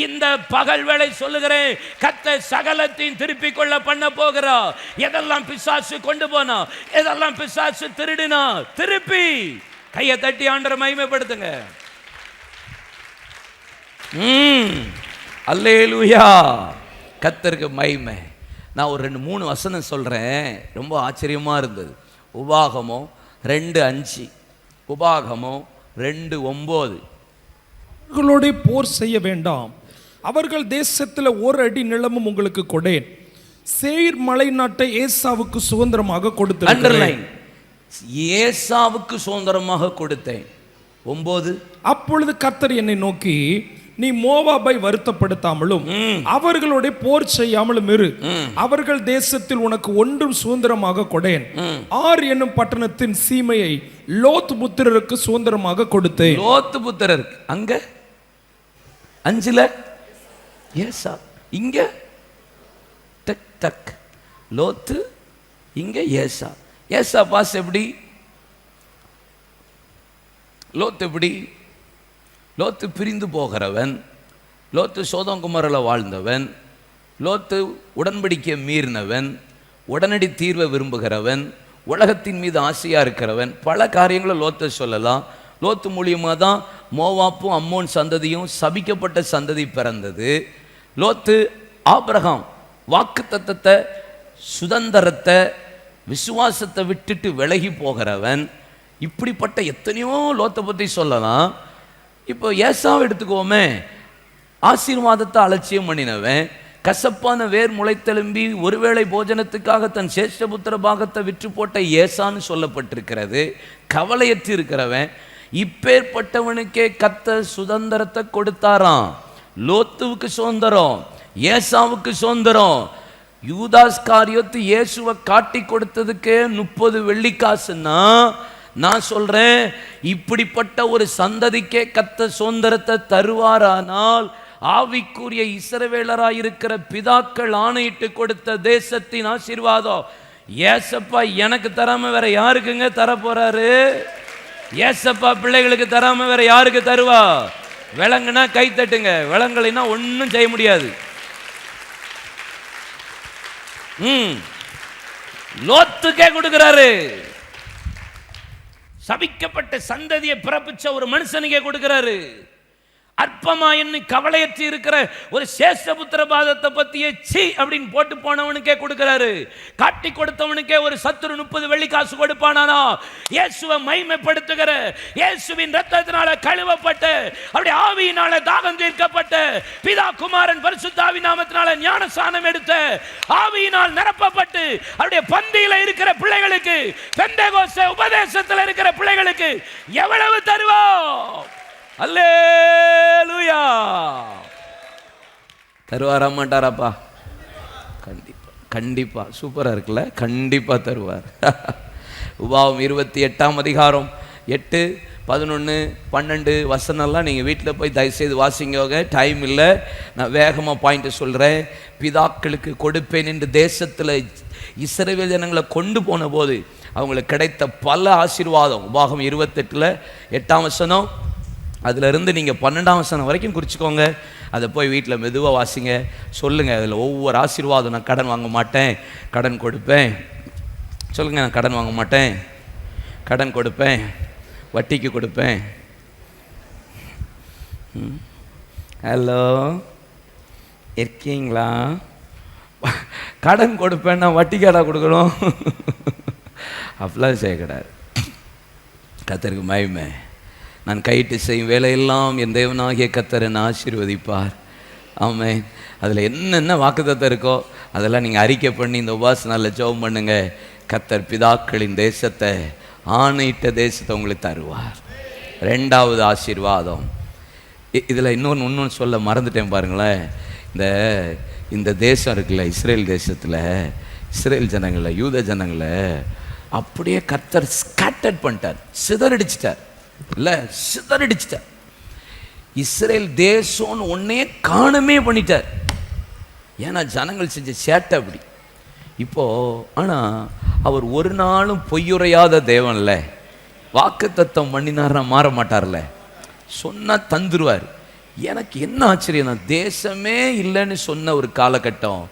இந்த பகல் வேளை சொல்லுகிறேன், கர்த்தர் சகலத்தையும் திருப்பி கொள்ள பண்ண போகிறார். எதெல்லாம் பிசாசு கொண்டு போனா, எதெல்லாம் பிசாசு திருடினா, திருப்பி கையை தட்டி ஆண்டவரை மகிமைப்படுத்துங்க. அல்லேலூயா, கர்த்தருக்கு மகிமை. நான் ஒரு 2-3 வசனம் சொல்றேன், ரொம்ப ஆச்சரியமா இருந்தது. உபாகமம் 2:5, உபாகமம் 2:9. அவர்களோட போர் செய்ய வேண்டாம், அவர்கள் தேசத்தில் 1 அடி நிலமும் உங்களுக்கு கொடேன், சேயீர் மலை நாட்டை ஏசாவுக்கு சுதந்திரமாக கொடுத்தேன். ஏசாவுக்கு சுதந்திரமாக கொடுத்தேன். 9. அப்பொழுது கர்த்தர் என்னை நோக்கி, நீ மோவாபை வருத்தப்படுத்தாமலும் அவர்களோட போர் செய்யாமலும் இரு, அவர்கள் தேசத்தில் உனக்கு ஒன்றும் சுதந்திரமாக கொடேன். ஆர் என்னும் பட்டணத்தின் சீமையை லோத் புத்திரருக்கு சுதந்திரமாக கொடுத்தேன். லோத் புத்திரருக்கு அங்க 5ல ஏசா, இங்க டக் டக் லோத்து, இங்க ஏசா. ஏசா பாஸ் எப்படி? லோத்து எப்படி? லோத்து பிரிந்து போகிறவன், லோத்து சோதோம் குமாரில் வாழ்ந்தவன், லோத்து உடன்படிக்கை மீறினவன், உடனடி தீர்வை விரும்புகிறவன், உலகத்தின் மீது ஆசையாக இருக்கிறவன். பல காரியங்களை லோத்தை சொல்லலாம். லோத்து மூலியமாக தான் மோவாப்பும் அம்மோன் சந்ததியும் சபிக்கப்பட்ட சந்ததி பிறந்தது. லோத்து ஆபிரகாம் வாக்குத்தத்தத்தை, சுதந்திரத்தை, விசுவாசத்தை விட்டுட்டு விலகி போகிறவன். இப்படிப்பட்ட எத்தனையோ லோத்தை பற்றி சொல்லலாம். இப்போ ஏசாவை எடுத்துக்கோமே, ஆசீர்வாதத்தை அலட்சியம் பண்ணினவன், கசப்பான வேர் முளைத்தெலும்பி ஒருவேளை போஜனத்துக்காக தன் சேஷ்டபுத்திர பாகத்தை விற்று போட்ட ஏசான்னு சொல்லப்பட்டிருக்கிறது. கவலையற்று இருக்கிறவன். இப்பேற்பட்டவனுக்கே கர்த்தர் சுதந்திரத்தை கொடுத்தாராம். லோத்துவுக்கு சுதந்திரம், ஏசாவுக்கு சுதந்திரம். யூதாஸ் காரியோத்து இயேசுவை காட்டி கொடுத்ததுக்கே 30 வெள்ளிக்காசுன்னா, நான் சொல்றேன், இப்படிப்பட்ட ஒரு சந்ததிக்கே கர்த்தர் சுதந்திரத்தை தருவாரானால், ஆவிக்குரிய இஸ்ரவேலராயிருக்கிற பிதாக்கள் ஆணையிட்டு கொடுத்த தேசத்தின் ஆசீர்வாதம் ஏசப்பா எனக்கு தராம வேற யாருக்குங்க தர போறாரு? ஏசப்பா பிள்ளைகளுக்கு தராம வேற யாருக்கு தருவா? விலங்குனா கை தட்டுங்க, விலங்குனா ஒன்றும் செய்ய முடியாது. லோத்துக்கே கொடுக்கிறாரு. சபிக்கப்பட்ட சந்ததியை பிறப்பிச்ச ஒரு மனுஷனுக்கே கொடுக்கிறாரு. அற்பமா என்ன கவலையற்று இருக்கிற ஒரு சேஷபுத்திர பாதத்தை பத்தியே சி அப்படின்னு போட்டு போனவனுக்கே கொடுக்கிறாரு. காட்டி கொடுத்தவனுக்கே ஒரு சத்துரு 30 வெள்ளிக்காசு கொடுப்பானா? இயேசுவை மகிமைப்படுத்துகிற, இயேசுவின் ரத்தத்தினால கழுவப்பட்ட, அப்படி ஆவியினால தாகம் தீர்க்கப்பட்ட, பிதா குமாரன் பரிசுத்தாவி நாமத்தினால ஞானஸ்நானம் எடுத்த, ஆவியினால் நிரப்பப்பட்டு அப்படியே பந்தியில இருக்கிற பிள்ளைகளுக்கு, பெந்தேகோஸ்தே உபதேசத்தில் இருக்கிற பிள்ளைகளுக்கு எவ்வளவு தருவோம்? அல்லேலூயா. தருவாரா மாட்டாராப்பா? கண்டிப்பா, கண்டிப்பா. சூப்பரா இருக்குல்ல? கண்டிப்பா தருவார். உபாகம் 28ஆம் அதிகாரம் 8, 11, 12 வசனம்லாம் நீங்கள் வீட்டில் போய் தயவுசெய்து வாசிங்க. டைம் இல்லை, நான் வேகமாக பாயிண்ட் சொல்கிறேன். பிதாக்களுக்கு கொடுப்பேன் என்று தேசத்தில் இஸ்ரவேல் ஜனங்களை கொண்டு போன போது அவங்களுக்கு கிடைத்த பல ஆசீர்வாதம். உபாகம் 28ல் 8ஆம் வசனம், அதிலிருந்து நீங்கள் 12ஆம் வசனம் வரைக்கும் குறிச்சிக்கோங்க. அதை போய் வீட்டில் மெதுவாக வாசிங்க, சொல்லுங்கள். அதில் ஒவ்வொரு ஆசீர்வாதம், நான் கடன் வாங்க மாட்டேன், கடன் கொடுப்பேன். சொல்லுங்கள், நான் கடன் வாங்க மாட்டேன், கடன் கொடுப்பேன், வட்டிக்கு கொடுப்பேன். ஹலோ, இருக்கீங்களா? கடன் கொடுப்பேன், நான் வட்டி கடை கொடுக்கணும் அப்படிலாம் செய்யக்கூடாது. கர்த்தருக்கு மகிமை. நான் கையிட்டு செய்யும் வேலையெல்லாம் என் தேவனாகிய கர்த்தர் என்னை ஆசீர்வதிப்பார். ஆமென். அதில் என்னென்ன வாக்குத்தத்தம் இருக்கோ அதெல்லாம் நீங்கள் அறிக்கை பண்ணி இந்த உபாச நாளில் ஜெபம் பண்ணுங்க. கர்த்தர் பிதாக்களின் தேசத்தை, ஆணையிட்ட தேசத்தை உங்களுக்கு தருவார். 2வது ஆசீர்வாதம். இதில் இன்னொன்று சொல்ல மறந்துட்டேன் பாருங்களேன். இந்த தேசம் இருக்குல்ல, இஸ்ரேல் தேசத்தில் இஸ்ரேல் ஜனங்களை, யூத ஜனங்களை அப்படியே கர்த்தர் ஸ்கேட்டர்ட் பண்ணிட்டார், சிதறடிச்சிட்டார். இல்லை, சிதறடிச்சிட்டார். இஸ்ரேல் தேசம்னு ஒன்னே காணமே பண்ணிட்டார். ஏன்னா ஜனங்கள் செஞ்ச சேட்டை அப்படி. இப்போ ஆனால் அவர் ஒரு நாளும் பொய்யுரையாத தேவன்ல, வாக்குத்தத்தம் பண்ணினார்னா மாற மாட்டார்ல, சொன்னா தந்துருவார். எனக்கு என்ன ஆச்சரியம், தேசமே இல்லைன்னு சொன்ன ஒரு காலகட்டம்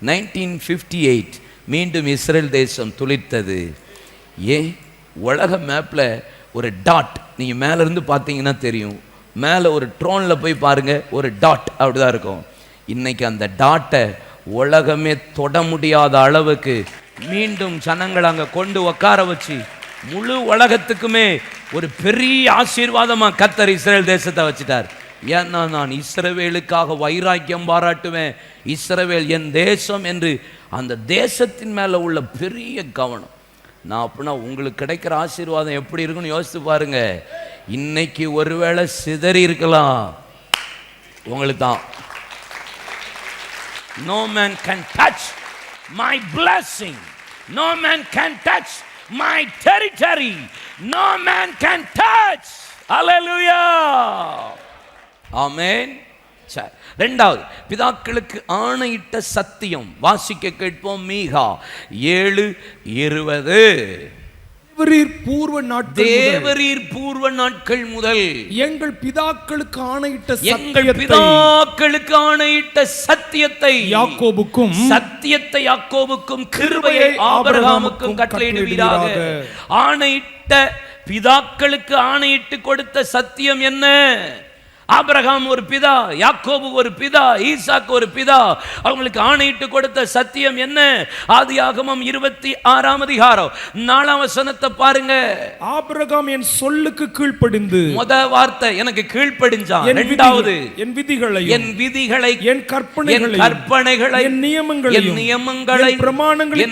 1958 மீண்டும் இஸ்ரேல் தேசம் துளிர்த்தது. உலக மேப்பில் ஒரு டாட், நீங்கள் மேலேருந்து பார்த்தீங்கன்னா தெரியும், மேலே ஒரு ட்ரோனில் போய் பாருங்கள், ஒரு டாட் அப்படிதான் இருக்கும். இன்னைக்கு அந்த டாட்டை உலகமே தொட முடியாத அளவுக்கு மீண்டும் ஜனங்கள் அங்கே கொண்டு உட்கார வச்சு முழு உலகத்துக்குமே ஒரு பெரிய ஆசீர்வாதமாக கர்த்தர் இஸ்ரேல் தேசத்தை வச்சுட்டார். ஏன்னா நான் இஸ்ரவேலுக்காக வைராக்கியம் பாராட்டுவேன், இஸ்ரவேல் என் தேசம் என்று அந்த தேசத்தின் மேலே உள்ள பெரிய கவனம். நான் அப்படின்னா உங்களுக்கு கிடைக்கிற ஆசீர்வாதம் எப்படி இருக்குன்னு யோசித்து பாருங்க. இன்னைக்கு ஒருவேளை சிதறி இருக்கலாம், உங்களுக்கு தான். No man can touch my blessing, no man can touch my territory, no man can touch. Hallelujah, amen. சரி, ரெண்டாவது, பிதாக்களுக்கு ஆணையிட்ட சத்தியம். வாசிக்க கேட்போம். மீகா 7:20. தேவரீர் பூர்வ நாட்கள் முதல் எங்கள் பிதாக்களுக்கு ஆணையிட்ட சத்தியத்தை யாக்கோபுக்கும் கிருபையை ஆபிரகாமுக்கும் கட்டளையிடுவீராக. ஆணையிட்ட பிதாக்களுக்கு ஆணையிட்டு கொடுத்த சத்தியம் என்ன? ஆபிரகாம் ஒரு பிதா, யாக்கோபு ஒரு பிதா, ஈசாக்கு ஒரு பிதா. அவங்களுக்கு ஆணையிட்டு கொடுத்த சத்தியம் என்ன? ஆதியாகமம் 26ஆம் அதிகாரம் 4ஆம் வசனத்தை பாருங்க. ஆபிரகாம் என் சொல்லுக்கு கீழ்ப்படிந்து, முத வார்த்தை எனக்கு கீழ்ப்படிஞ்சான். இரண்டாவது என் விதிகளை, என் கற்பனைகளை, என் நியமங்களை, பிரமாணங்களை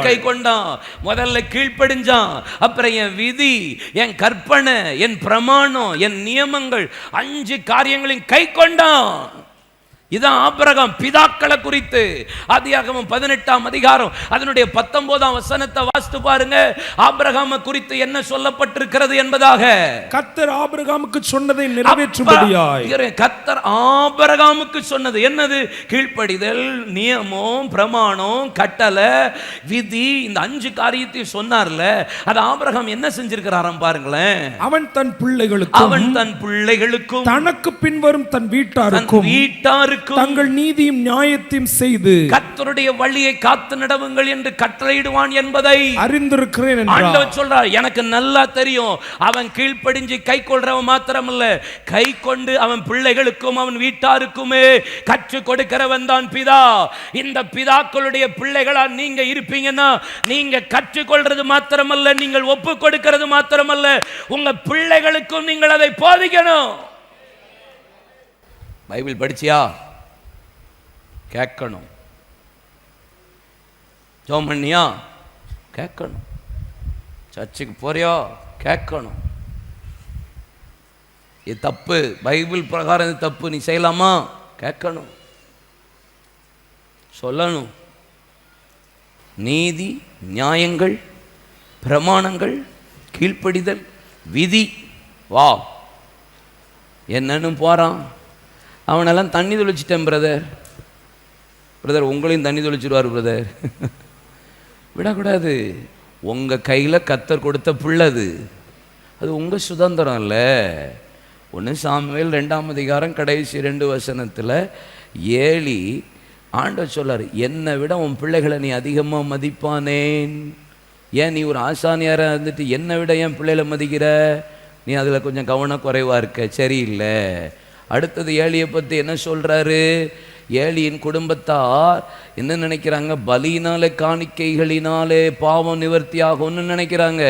கைக்கொண்டான். முதல்ல கீழ்ப்படிஞ்சான், அப்புறம் என் விதி, என் கற்பனை, என் பிரமாணம், என் நியமங்கள், 5 காரியங்களையும் கை கொண்டான். இதான் ஆபிரகாம் பிதாக்களை குறித்து. ஆதியாகமம் 18ஆம் அதிகாரம் அதனுடைய 19ஆம் வசனத்தை வாசித்து பாருங்க. ஆபிரகாமை குறித்து என்ன சொல்லப்பட்டிருக்கிறது என்பதாக. கர்த்தர் ஆபிரகாமுக்கு சொன்னதை நிறைவேற்றும்படியாய். கர்த்தர் ஆபிரகாமுக்கு சொன்னது என்னது? கீழ்ப்படிதல், நியமம், பிரமாணம், கட்டளை, விதி, இந்த 5 காரியத்தையும் சொன்னார்ல. அது ஆபிரகாம் என்ன செஞ்சிருக்கிறாராம் பாருங்களேன். அவன் தன் பிள்ளைகளுக்கும் தனக்கு பின்வரும் தன் வீட்டாருக்கும் தங்கள் நீதியும் நியாயத்தையும் செய்து கர்த்தருடைய வழியை காத்து நடவுங்கள் என்று கட்டளையிடுவான் என்பதை அறிந்திருக்கிறேன் என்றார். ஆண்டவர் சொல்றார், எனக்கு நல்லா தெரியும். அவன் கீழ்ப்படிஞ்சு கை கொள்றவன் மாத்திரமல்ல, கை கொண்டு அவன் பிள்ளைகளுக்கும் அவன் வீட்டாருக்குமே கற்றுக் கொடுக்கிறவன் தான் பிதா. இந்த பிதாக்களுடைய பிள்ளைகளா நீங்க இருப்பீங்கன்னா, நீங்க கற்றுக்கொள்றது மாத்திரமல்ல, நீங்கள் ஒப்பு கொடுக்கிறது மாத்திரமல்ல, உங்க பிள்ளைகளுக்கும் நீங்கள் அதை போதிக்கணும். பைபிள் படிச்சியா? கேட்கணும். ஜெபம் பண்ணியா? கேட்கணும். சர்ச்சுக்கு போறியா? கேட்கணும். இது தப்பு, பைபிள் பிரகாரம் இது தப்பு, நீ செய்யலாமா? கேட்கணும், சொல்லணும். நீதி, நியாயங்கள், பிரமாணங்கள், கீழ்ப்படிதல், விதி. வா, என்னன்னு போறான். அவனெல்லாம் தண்ணி தொளிச்சிட்டேன் பிரதர். உங்களையும் தண்ணி தொளிச்சிடுவார் பிரதர். விடக்கூடாது. உங்கள் கையில் கர்த்தர் கொடுத்த பிள்ளை அது உங்கள் சுதந்திரம் இல்லை. 1 சாமுவேல் 2ஆம் அதிகாரம் கடைசி 2 வசனத்தில் ஏலி ஆண்டவர் சொல்லார், என்னை விட உன் பிள்ளைகளை நீ அதிகமாக மதிப்பானேன். ஏன் நீ ஒரு ஆசானியாராக இருந்துட்டு என்னை விட என் பிள்ளைகளை மதிக்கிற? நீ அதில் கொஞ்சம் கவனக்குறைவாக இருக்க, சரியில்லை. அடுத்தது ஏலியை பற்றி என்ன சொல்கிறாரு? ஏலியின் குடும்பத்தார் என்ன நினைக்கிறாங்க? பலியினாலே காணிக்கைகளினாலே பாவம் நிவர்த்தி ஆகும்னு நினைக்கிறாங்க.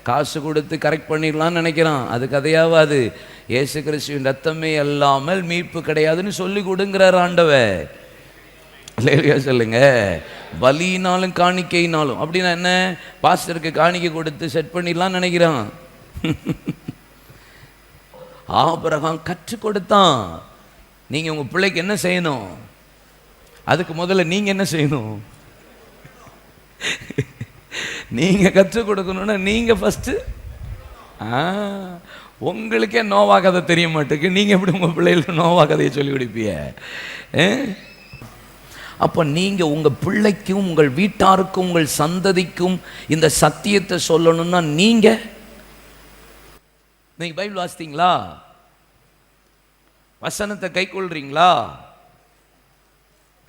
காசு கொடுத்து கரெக்ட் பண்ணிடலான்னு நினைக்கிறான். அது கதையாவாது. இயேசு கிறிஸ்துவின் ரத்தமே அல்லாமல் மீட்பு கிடையாதுன்னு சொல்லி கொடுங்கிறார் ஆண்டவர். இல்லையா சொல்லுங்க. பலியினாலும் காணிக்கையினாலும் அப்படின்னா என்ன? பாஸ்டருக்கு காணிக்கை கொடுத்து செட் பண்ணிடலான்னு நினைக்கிறான். ஆபிரகாம் கற்றுக் கொடுத்தான். நீங்க உங்க பிள்ளைக்கு என்ன செய்யணும்? அதுக்கு முதல்ல நீங்க என்ன செய்யணும்? நீங்க கற்றுக் கொடுக்கணும்னா நீங்க ஃபர்ஸ்ட். உங்களுக்கே நோவா கதை தெரிய மாட்டேங்குது, நீங்க எப்படி உங்க பிள்ளைகளுக்கு நோவா கதையை சொல்லி கொடுப்பீங்க? அப்போ நீங்க உங்க பிள்ளைக்கும் உங்கள் வீட்டாருக்கும் உங்கள் சந்ததிக்கும் இந்த சத்தியத்தை சொல்லணும்னா நீங்க நீங்க பைபிள் வாசித்தீங்களா? வசனத்தை கை கொள்றீங்களா?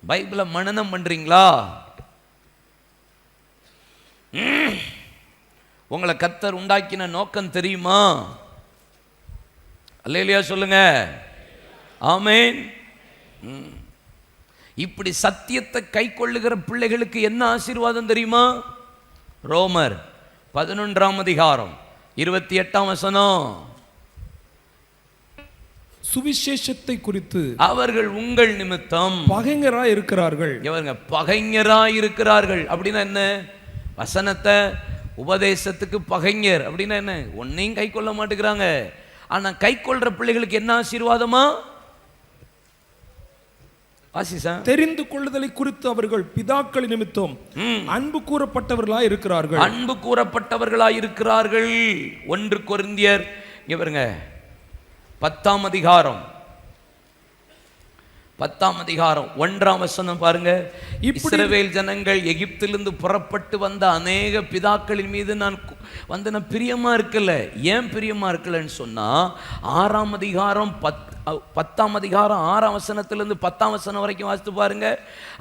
பைபிளை மனனம் பண்றீங்களா? உங்களை கர்த்தர் உண்டாக்கின நோக்கம் தெரியுமா? அல்லேலூயா சொல்லுங்க. ஆமென். இப்படி சத்தியத்தை கை கொள்ளுகிற பிள்ளைகளுக்கு என்ன ஆசீர்வாதம் தெரியுமா? ரோமர் 11ஆம் அதிகாரம் 28ஆம் வசனம். சுவிசேஷத்தை குறித்து அவர்கள் உங்கள் நிமித்தம் பகைஞராய் இருக்கிறார்கள். இவங்க பகைஞராய் இருக்கிறார்கள் அப்படின்னா என்ன? வசனத்தை உபதேசத்துக்கு பகைஞர் அப்படின்னா என்ன? ஒன்னையும் கை கொள்ள மாட்டேங்கிறாங்க. ஆனா கை கொள்ற பிள்ளைகளுக்கு என்ன ஆசீர்வாதமா? தெரிந்து கொள்ளுதலை குறித்து அவர்கள் பிதாக்கள் நிமித்தம் அன்பு கூறப்பட்டவர்களாய் இருக்கிறார்கள். அன்பு கூறப்பட்டவர்களாய் இருக்கிறார்கள். 1 கொரிந்தியர் இங்க பாருங்க 10ஆம் அதிகாரம் 1ஆம் வசனம் பாருங்க. இஸ்ரவேல் ஜனங்கள் எகிப்திலிருந்து புறப்பட்டு வந்த அநேக பிதாக்களின் மீது நான் பிரியமா இருக்கல. ஏன் பிரியமா இருக்கலன்னு சொன்னா 6ஆம் அதிகாரம் 10ஆம் அதிகாரம் 6ஆம் வசனத்திலிருந்து 10ஆம் வசனம் வரைக்கும் வாசித்து பாருங்க.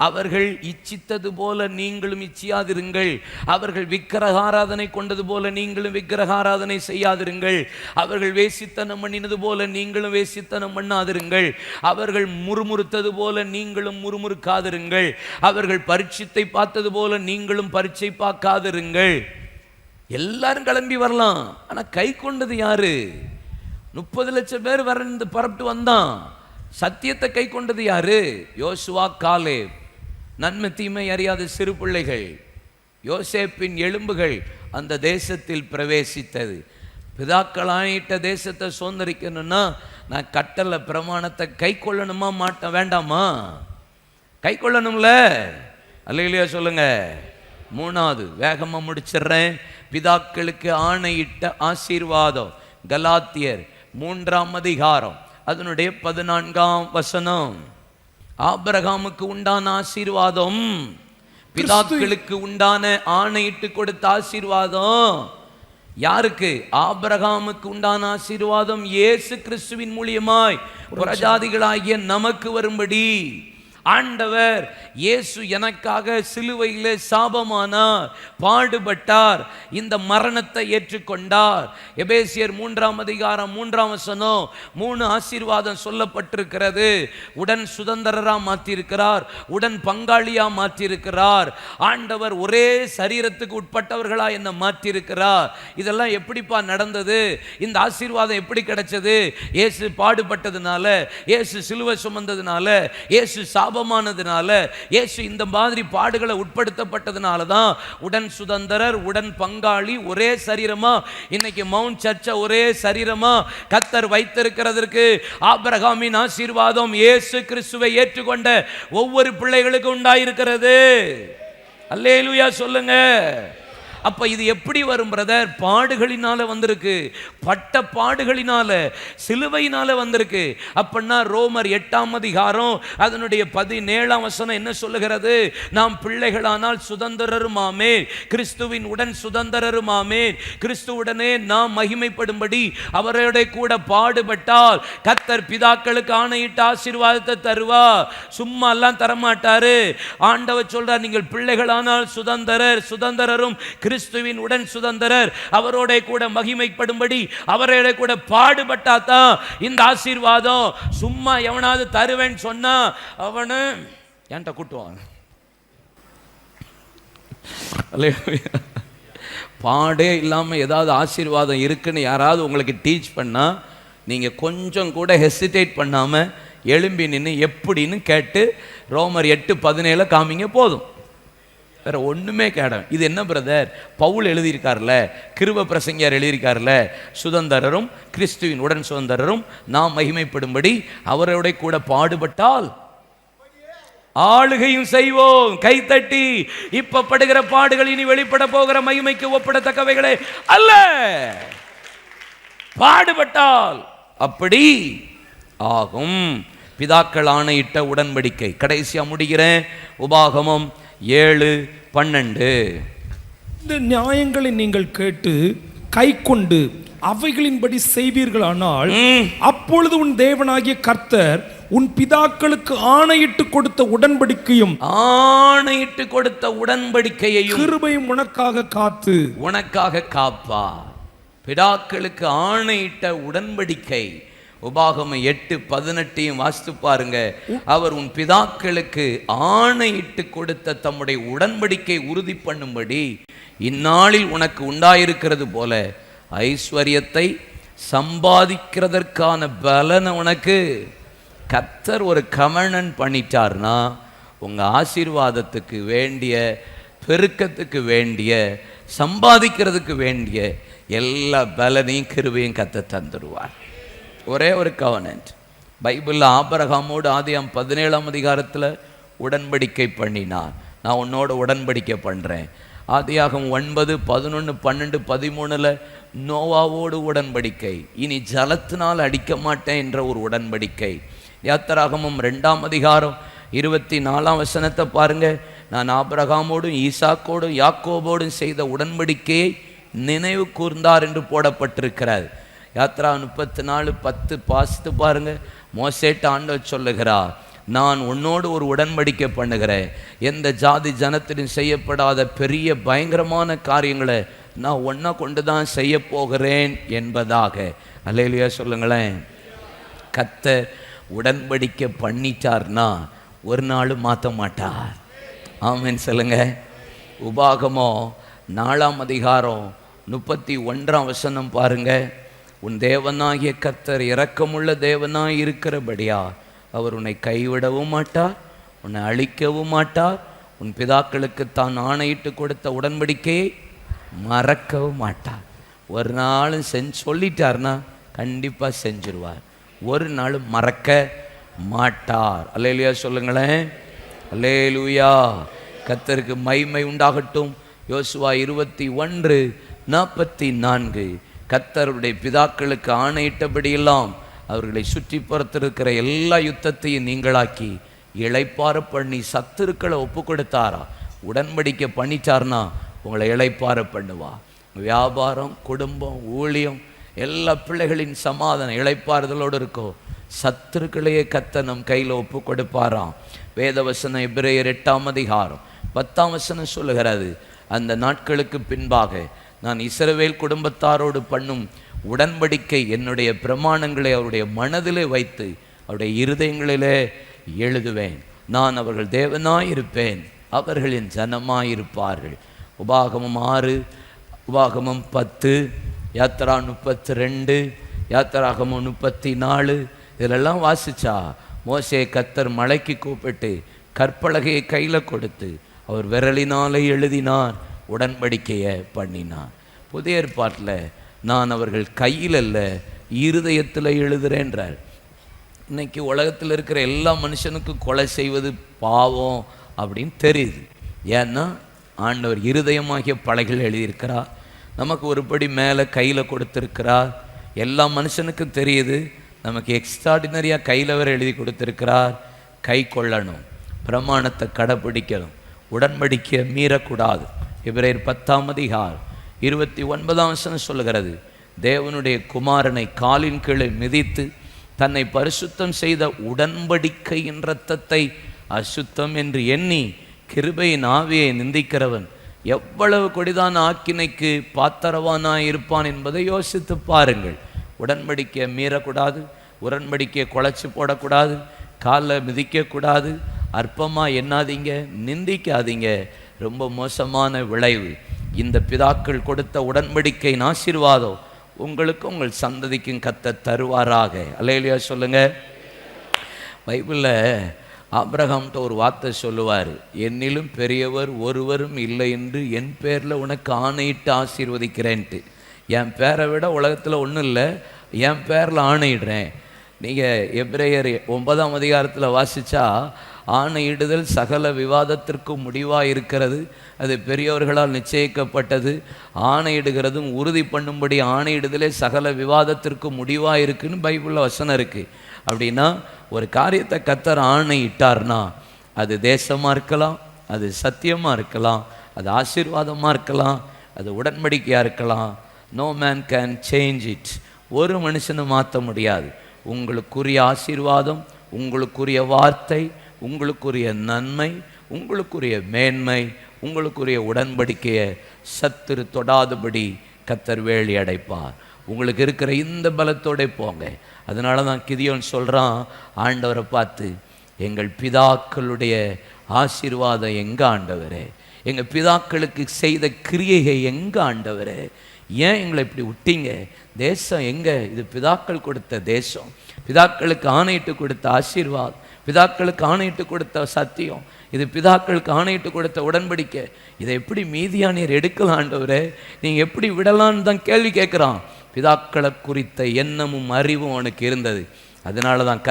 அவர்கள் இச்சித்தது போல நீங்களும் இச்சியாதிருங்கள். அவர்கள் விக்கிரகாராதனை கொண்டது போல நீங்களும் விக்கிரகாராதனை செய்யாதிருங்கள். அவர்கள் வேசித்தனம் பண்ணினது போல நீங்களும் வேசித்தனம் பண்ணாதிருங்கள். அவர்கள் முறுமுறுத்தது போல நீங்களும் முறுமுறுக்காதிருங்கள். அவர்கள் பரீட்சை பார்த்தது போல நீங்களும் பரீட்சை பார்க்காதிருங்கள். எல்லாரும் கிளம்பி வரலாம், ஆனா கை கொண்டது யாரு? 30 லட்சம் பேர் வரந்து பரப்பிட்டு வந்தான். சத்தியத்தை கை கொண்டது யாரு? யோசுவா, காலேப். நன்மை தீமை அறியாத சிறு பிள்ளைகள். யோசேப்பின் எலும்புகள் அந்த தேசத்தில் பிரவேசித்தது. பிதாக்களாயிட்ட தேசத்தை சுதந்திரிக்கணும்னா நான் கட்டளை பிரமாணத்தை கை கொள்ளணுமா வேண்டாமா? கை கொள்ளணும்ல. அல்லேலூயா சொல்லுங்க. 3வது வேகமா முடிச்சிடுறேன். பிதாக்களுக்கு ஆணையிட்ட ஆசீர்வாதம். கலாத்தியர் 3ஆம் அதிகாரம் அதனுடைய 14ஆம் வசனம். ஆபிரகாமுக்கு உண்டான ஆசீர்வாதம், பிதாக்களுக்கு உண்டான ஆணையிட்டு கொடுத்த ஆசீர்வாதம் யாருக்கு? ஆபிரகாமுக்கு உண்டான ஆசீர்வாதம் இயேசு கிறிஸ்துவின் மூலியமாய் பிரஜாதிகளாகிய நமக்கு வரும்படி ஆண்டவர் இயேசு எனக்காக சிலுவையிலே சாபமானார், பாடுபட்டார், இந்த மரணத்தை ஏற்றுக்கொண்டார். எபேசியர் 3ஆம் அதிகாரம் 3ஆம் வசனம் 3 ஆசீர்வாதம் சொல்லப்பட்டிருக்கிறது. உடன் சுதந்திரரா மாற்றிருக்கிறார், உடன் பங்காளியா மாற்றிருக்கிறார். ஆண்டவர் ஒரே சரீரத்துக்கு உட்பட்டவர்களா என்ன மாற்றிருக்கிறார். இதெல்லாம் எப்படிப்பா நடந்தது? இந்த ஆசீர்வாதம் எப்படி கிடைச்சது? இயேசு பாடுபட்டதுனால, இயேசு சிலுவை சுமந்ததுனால, இயேசு சாபமானதுனால, இயேசு இந்த மாதிரி பாடுகளை உட்படுத்தப்பட்டதுனால தான் உடன் சுதந்திரர், உடன் பங்காளி, ஒரே சரீரமா இன்னைக்கு மவுண்ட் சர்ச்சை ஒரே சரீரமா கர்த்தர் வைத்திருக்கிறதற்கு ஆபிரகாமின் ஆசீர்வாதம் இயேசு கிறிஸ்துவை ஏற்றுக்கொண்ட ஒவ்வொரு பிள்ளைகளுக்கு உண்டாயிருக்கிறது. அல்லேலூயா சொல்லுங்க. அப்ப இது எப்படி வரும் பிரதர்? பாடுகளினால வந்திருக்கு, பட்ட பாடுகளினால, சிலுவையினால வந்திருக்கு. அப்படின்னா ரோமர் 8ஆம் அதிகாரம் அதனுடைய 17ஆம் வசனம் என்ன சொல்லுகிறது? நாம் பிள்ளைகளானால் சுதந்திரருமாமே, கிறிஸ்துவின் உடன் சுதந்திரருமாமே, கிறிஸ்துவுடனே நாம் மகிமைப்படும்படி அவரோட கூட பாடுபட்டால் கர்த்தர் பிதாக்களுக்கு ஆணையிட்ட ஆசீர்வாதத்தை தருவா. சும்மா எல்லாம் தரமாட்டாரு. ஆண்டவர் சொல்றார், நீங்கள் பிள்ளைகளானால் சுதந்திரரும் கிறிஸ்துவின் உடன் சுதந்திரர், அவரோட கூட மகிமைப்படும்படி அவரோட கூட பாடுபட்டாதான் இந்த ஆசீர்வாதம். சும்மா எவனாவது தருவேன்னு சொன்னா அவனு என்கிட்ட கூட்டுவான். பாடே இல்லாம ஏதாவது ஆசீர்வாதம் இருக்குன்னு யாராவது உங்களுக்கு டீச் பண்ணா நீங்க கொஞ்சம் கூட ஹெசிடேட் பண்ணாம எழும்பி நின்று எப்படின்னு கேட்டு ரோமர் 8:17 காமிங்க, போதும். வேற ஒண்ணுமே கேடம். இது என்ன பிரதர்? பவுல் எழுதியிருக்கார்ல, கிருபை பிரசங்கியார் எழுதியிருக்கார்ல, சுதந்திரரும் கிறிஸ்துவின் உடன் சுதந்திரரும் நாம் மகிமைப்படும்படி அவரோட கூட பாடுபட்டால் ஆளுகையும் செய்வோம். கைத்தட்டி, இப்ப படுகிற பாடுகள் இனி வெளிப்பட போகிற மகிமைக்கு ஒப்பிடத்தக்கவைகளே அல்ல. பாடுபட்டால் அப்படி ஆகும். பிதாக்கள் ஆணையிட்ட உடன்படிக்கை. கடைசியா முடிகிறேன். உபாகமம் 7:12. இந்த நியாயங்களை நீங்கள் கேட்டு கை கொண்டு அவைகளின்படி செய்வீர்களானால் அப்பொழுது உன் தேவனாகிய கர்த்தர் உன் பிதாக்களுக்கு ஆணையிட்டு கொடுத்த உடன்படிக்கையும் கிருபையும் உனக்காக காப்பா. பிதாக்களுக்கு ஆணையிட்ட உடன்படிக்கை. உபாகமம் 8:18 வாசித்து பாருங்க. அவர் உன் பிதாக்களுக்கு ஆணையிட்டு கொடுத்த தம்முடைய உடன்படிக்கை உறுதி பண்ணும்படி இந்நாளில் உனக்கு உண்டாயிருக்கிறது போல ஐஸ்வர்யத்தை சம்பாதிக்கிறதற்கான பலனை உனக்கு கர்த்தர் ஒரு கவர்னன் பண்ணிட்டார்னா உங்க ஆசீர்வாதத்துக்கு வேண்டிய, பெருக்கத்துக்கு வேண்டிய, சம்பாதிக்கிறதுக்கு வேண்டிய எல்லா பலனையும் கிருபையும் கர்த்தர் தந்துடுவார். ஒரே ஒரு கவர்னன்ட். பைபிளில் ஆபிரகாமோடு ஆதியாகமம் 17ஆம் அதிகாரத்தில் உடன்படிக்கை பண்ணினார். நான் உன்னோட உடன்படிக்கை பண்ணுறேன். ஆதியாகமம் 9, 11, 12, 13 நோவாவோடு உடன்படிக்கை. இனி ஜலத்தினால் அடிக்க மாட்டேன் என்ற ஒரு உடன்படிக்கை. யாத்திராகமம் 2ஆம் அதிகாரம் 24ஆம் வசனத்தை பாருங்க. நான் ஆபிரகாமோடும் ஈசாக்கோடும் யாக்கோபோடும் செய்த உடன்படிக்கையை நினைவு கூர்ந்தார் என்று போடப்பட்டிருக்கிறார். யாத்ரா 34:10 வாசித்து பாருங்க. மோசேட்ட ஆண்டவர் சொல்லுகிறார், நான் உன்னோடு ஒரு உடன்படிக்கை பண்ணுகிறேன். எந்த ஜாதி ஜனத்திலும் செய்யப்படாத பெரிய பயங்கரமான காரியங்களை நான் ஒன்றை கொண்டு தான் செய்ய போகிறேன் என்பதாக. அல்லேலூயா சொல்லுங்களேன். கர்த்தர் உடன்படிக்கை பண்ணிட்டார்னா ஒரு நாளும் மாற்ற மாட்டார். ஆமென் சொல்லுங்க. உபாகமம் 4ஆம் அதிகாரம் 31ஆம் வசனம் பாருங்க. உன் தேவனாகிய கர்த்தர் இரக்கமுள்ள தேவனாய் இருக்கிறபடியா அவர் உன்னை கைவிடவும் மாட்டார், உன்னை அழிக்கவும் மாட்டார். உன் பிதாக்களுக்கு தான் ஆணையிட்டு கொடுத்த உடன்படிக்கையை மறக்கவும் மாட்டார். ஒரு நாளும் சொல்லிட்டார்னா கண்டிப்பாக செஞ்சிருவார். ஒரு நாளும் மறக்க மாட்டார். அல்லேலூயா சொல்லுங்களேன். அல்லேலூயா. கர்த்தருக்கு மகிமை உண்டாகட்டும். யோசுவா 21:44 கர்த்தருடைய பிதாக்களுக்கு ஆணையிட்டபடியெல்லாம் அவர்களை சுற்றி புறத்திருக்கிற எல்லா யுத்தத்தையும் நீங்களாக்கி இளைப்பாற பண்ணி சத்துருக்களை ஒப்பு கொடுத்தாரா. உடன்படிக்கை பண்ணிட்டார்னா உங்களை இளைப்பாற பண்ணுவா. வியாபாரம், குடும்பம், ஊழியம், எல்லா பிள்ளைகளின் சமாதானம் இளைப்பாறுதலோடு இருக்கும். சத்துருக்களையே கர்த்தர் நம் கையில் ஒப்பு கொடுப்பாராம். வேதவசனம் எபிரேயர் 8ஆம் அதிகாரம் 10ஆம் வசனம் சொல்லுகிறது, அந்த நாட்களுக்கு பின்பாக நான் இஸ்ரவேல் குடும்பத்தாரோடு பண்ணும் உடன்படிக்கை என்னுடைய பிரமாணங்களை அவருடைய மனதிலே வைத்து அவருடைய இருதயங்களிலே எழுதுவேன். நான் அவர்கள் தேவனாயிருப்பேன், அவர்களின் ஜனமாயிருப்பார்கள். உபாகமம் 6, உபாகமம் 10, யாத்திரா 32, யாத்திராகமம் 34 இதிலெல்லாம் வாசிச்சா மோசே கர்த்தர் மலைக்கு கூப்பிட்டு கற்பலகையை கையில் கொடுத்து அவர் விரலினாலே எழுதினார், உடன்படிக்கையை பண்ணினார். புதிய ஏற்பாட்டில் நான் அவர்கள் கையில் அல்ல இருதயத்தில் எழுதுறேன்றார். இன்னைக்கு உலகத்தில் இருக்கிற எல்லா மனுஷனுக்கும் கொலை செய்வது பாவம் அப்படின்னு தெரியுது. ஏன்னா ஆண்டவர் இருதயமாகிய பலகைகள் எழுதியிருக்கிறார். நமக்கு ஒருபடி மேலே கையில் கொடுத்துருக்கிறார். எல்லா மனுஷனுக்கும் தெரியுது. நமக்கு எக்ஸ்ட்ராடினரியாக கையில் வேறு எழுதி கொடுத்துருக்கிறார். கை கொள்ளணும், பிரமாணத்தை கடைப்பிடிக்கணும், உடன்படிக்கையை மீறக்கூடாது. எபிரேயர் 10ஆம் அதிகாரம் 29ஆம் வசனம் சொல்லுகிறது, தேவனுடைய குமாரனை காலின் கீழே மிதித்து தன்னை பரிசுத்தம் செய்த உடன்படிக்கையின் இரத்தத்தை அசுத்தம் என்று எண்ணி கிருபையின் ஆவியை நிந்திக்கிறவன் எவ்வளவு கொடிதான ஆக்கினைக்கு பாத்திரவானாய் இருப்பான் என்பதை யோசித்து பாருங்கள். உடன்படிக்கையை மீறக்கூடாது, உடன்படிக்கையை குலைச்சி போடக்கூடாது, காலில் மிதிக்கக்கூடாது, அற்பமாக எண்ணாதீங்க, நிந்திக்காதீங்க. ரொம்ப மோசமான விளைவு. இந்த பிதாக்கள் கொடுத்த உடன்படிக்கையின் ஆசீர்வாதம் உங்களுக்கும் உங்கள் சந்ததிக்கும் கர்த்தர் தருவாராக. அல்லேலூயா சொல்லுங்க. பைபிளில் ஆபிரகாம்கிட்ட ஒரு வார்த்தை சொல்லுவார், என்னிலும் பெரியவர் ஒருவரும் இல்லை என்று என் பேரில் உனக்கு ஆணையிட்டு ஆசீர்வதிக்கிறேன்ட்டு. என் பேரை விட உலகத்தில் ஒன்றும் இல்லை, என் பேரில் ஆணையிடுறேன். நீங்கள் எபிரேயர் 9ஆம் அதிகாரத்தில் வாசித்தா ஆணையிடுதல் சகல விவாதத்திற்கும் முடிவாக இருக்கிறது, அது பெரியவர்களால் நிச்சயிக்கப்பட்டது. ஆணையிடுகிறதும் உறுதி பண்ணும்படி ஆணையிடுதலே சகல விவாதத்திற்கும் முடிவாக இருக்குன்னு பைபிளில் வசனம் இருக்குது. அப்படின்னா ஒரு காரியத்தை கர்த்தர் ஆணையிட்டார்னா அது தேசமாக இருக்கலாம், அது சத்தியமாக இருக்கலாம், அது ஆசீர்வாதமாக இருக்கலாம், அது உடன்படிக்கையாக இருக்கலாம், no man can change it. ஒரு மனுஷனும் மாற்ற முடியாது. உங்களுக்குரிய ஆசீர்வாதம், உங்களுக்குரிய வார்த்தை, உங்களுக்குரிய நன்மை, உங்களுக்குரிய மேன்மை, உங்களுக்குரிய உடன்படிக்கையை சத்துரு தொடாதபடி கர்த்தர் வேலி அடைப்பார். உங்களுக்கு இருக்கிற இந்த பலத்தோட போங்க. அதனால தான் கிதியோன் சொல்கிறான் ஆண்டவரை பார்த்து, எங்கள் பிதாக்களுடைய ஆசீர்வாதம் எங்கே ஆண்டவரே, எங்கள் பிதாக்களுக்கு செய்த கிரியையை எங்கே ஆண்டவரே, ஏன் எங்களை இப்படி விட்டீங்க, தேசம் எங்கே, இது பிதாக்கள் கொடுத்த தேசம், பிதாக்களுக்கு ஆணையிட்டு கொடுத்த ஆசீர்வாதம், பிதாக்களுக்கு ஆணையிட்டு கொடுத்த சத்தியம், இது பிதாக்களுக்கு ஆணையிட்டு கொடுத்த உடன்படிக்கை, இதை எப்படி மீதியானியர் எடுக்கலாம் ஆண்டவரே, நீங்கள் எப்படி விடலான்னு தான் கேள்வி கேட்குறான். பிதாக்களை குறித்த எண்ணமும் அறிவும் அவனுக்கு இருந்தது. அதனால தான்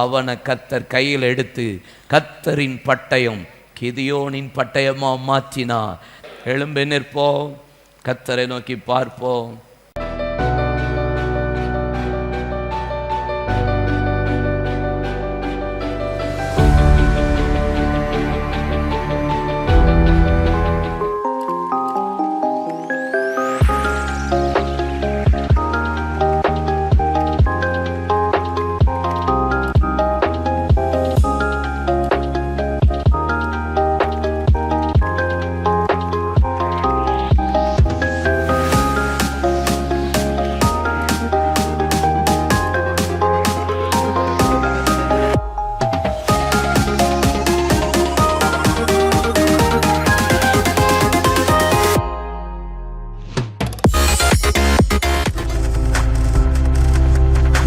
அவனை கர்த்தர் கையில் எடுத்து கர்த்தரின் பட்டயம் கிதியோனின் பட்டயமாக மாற்றினார். எழும்பி நிற்போம், கர்த்தரை நோக்கி பார்ப்போம்.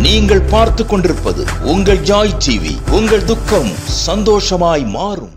நீங்கள் பார்த்து கொண்டிருப்பது உங்கள் ஜாய் டிவி. உங்கள் துக்கம் சந்தோஷமாய் மாறும்.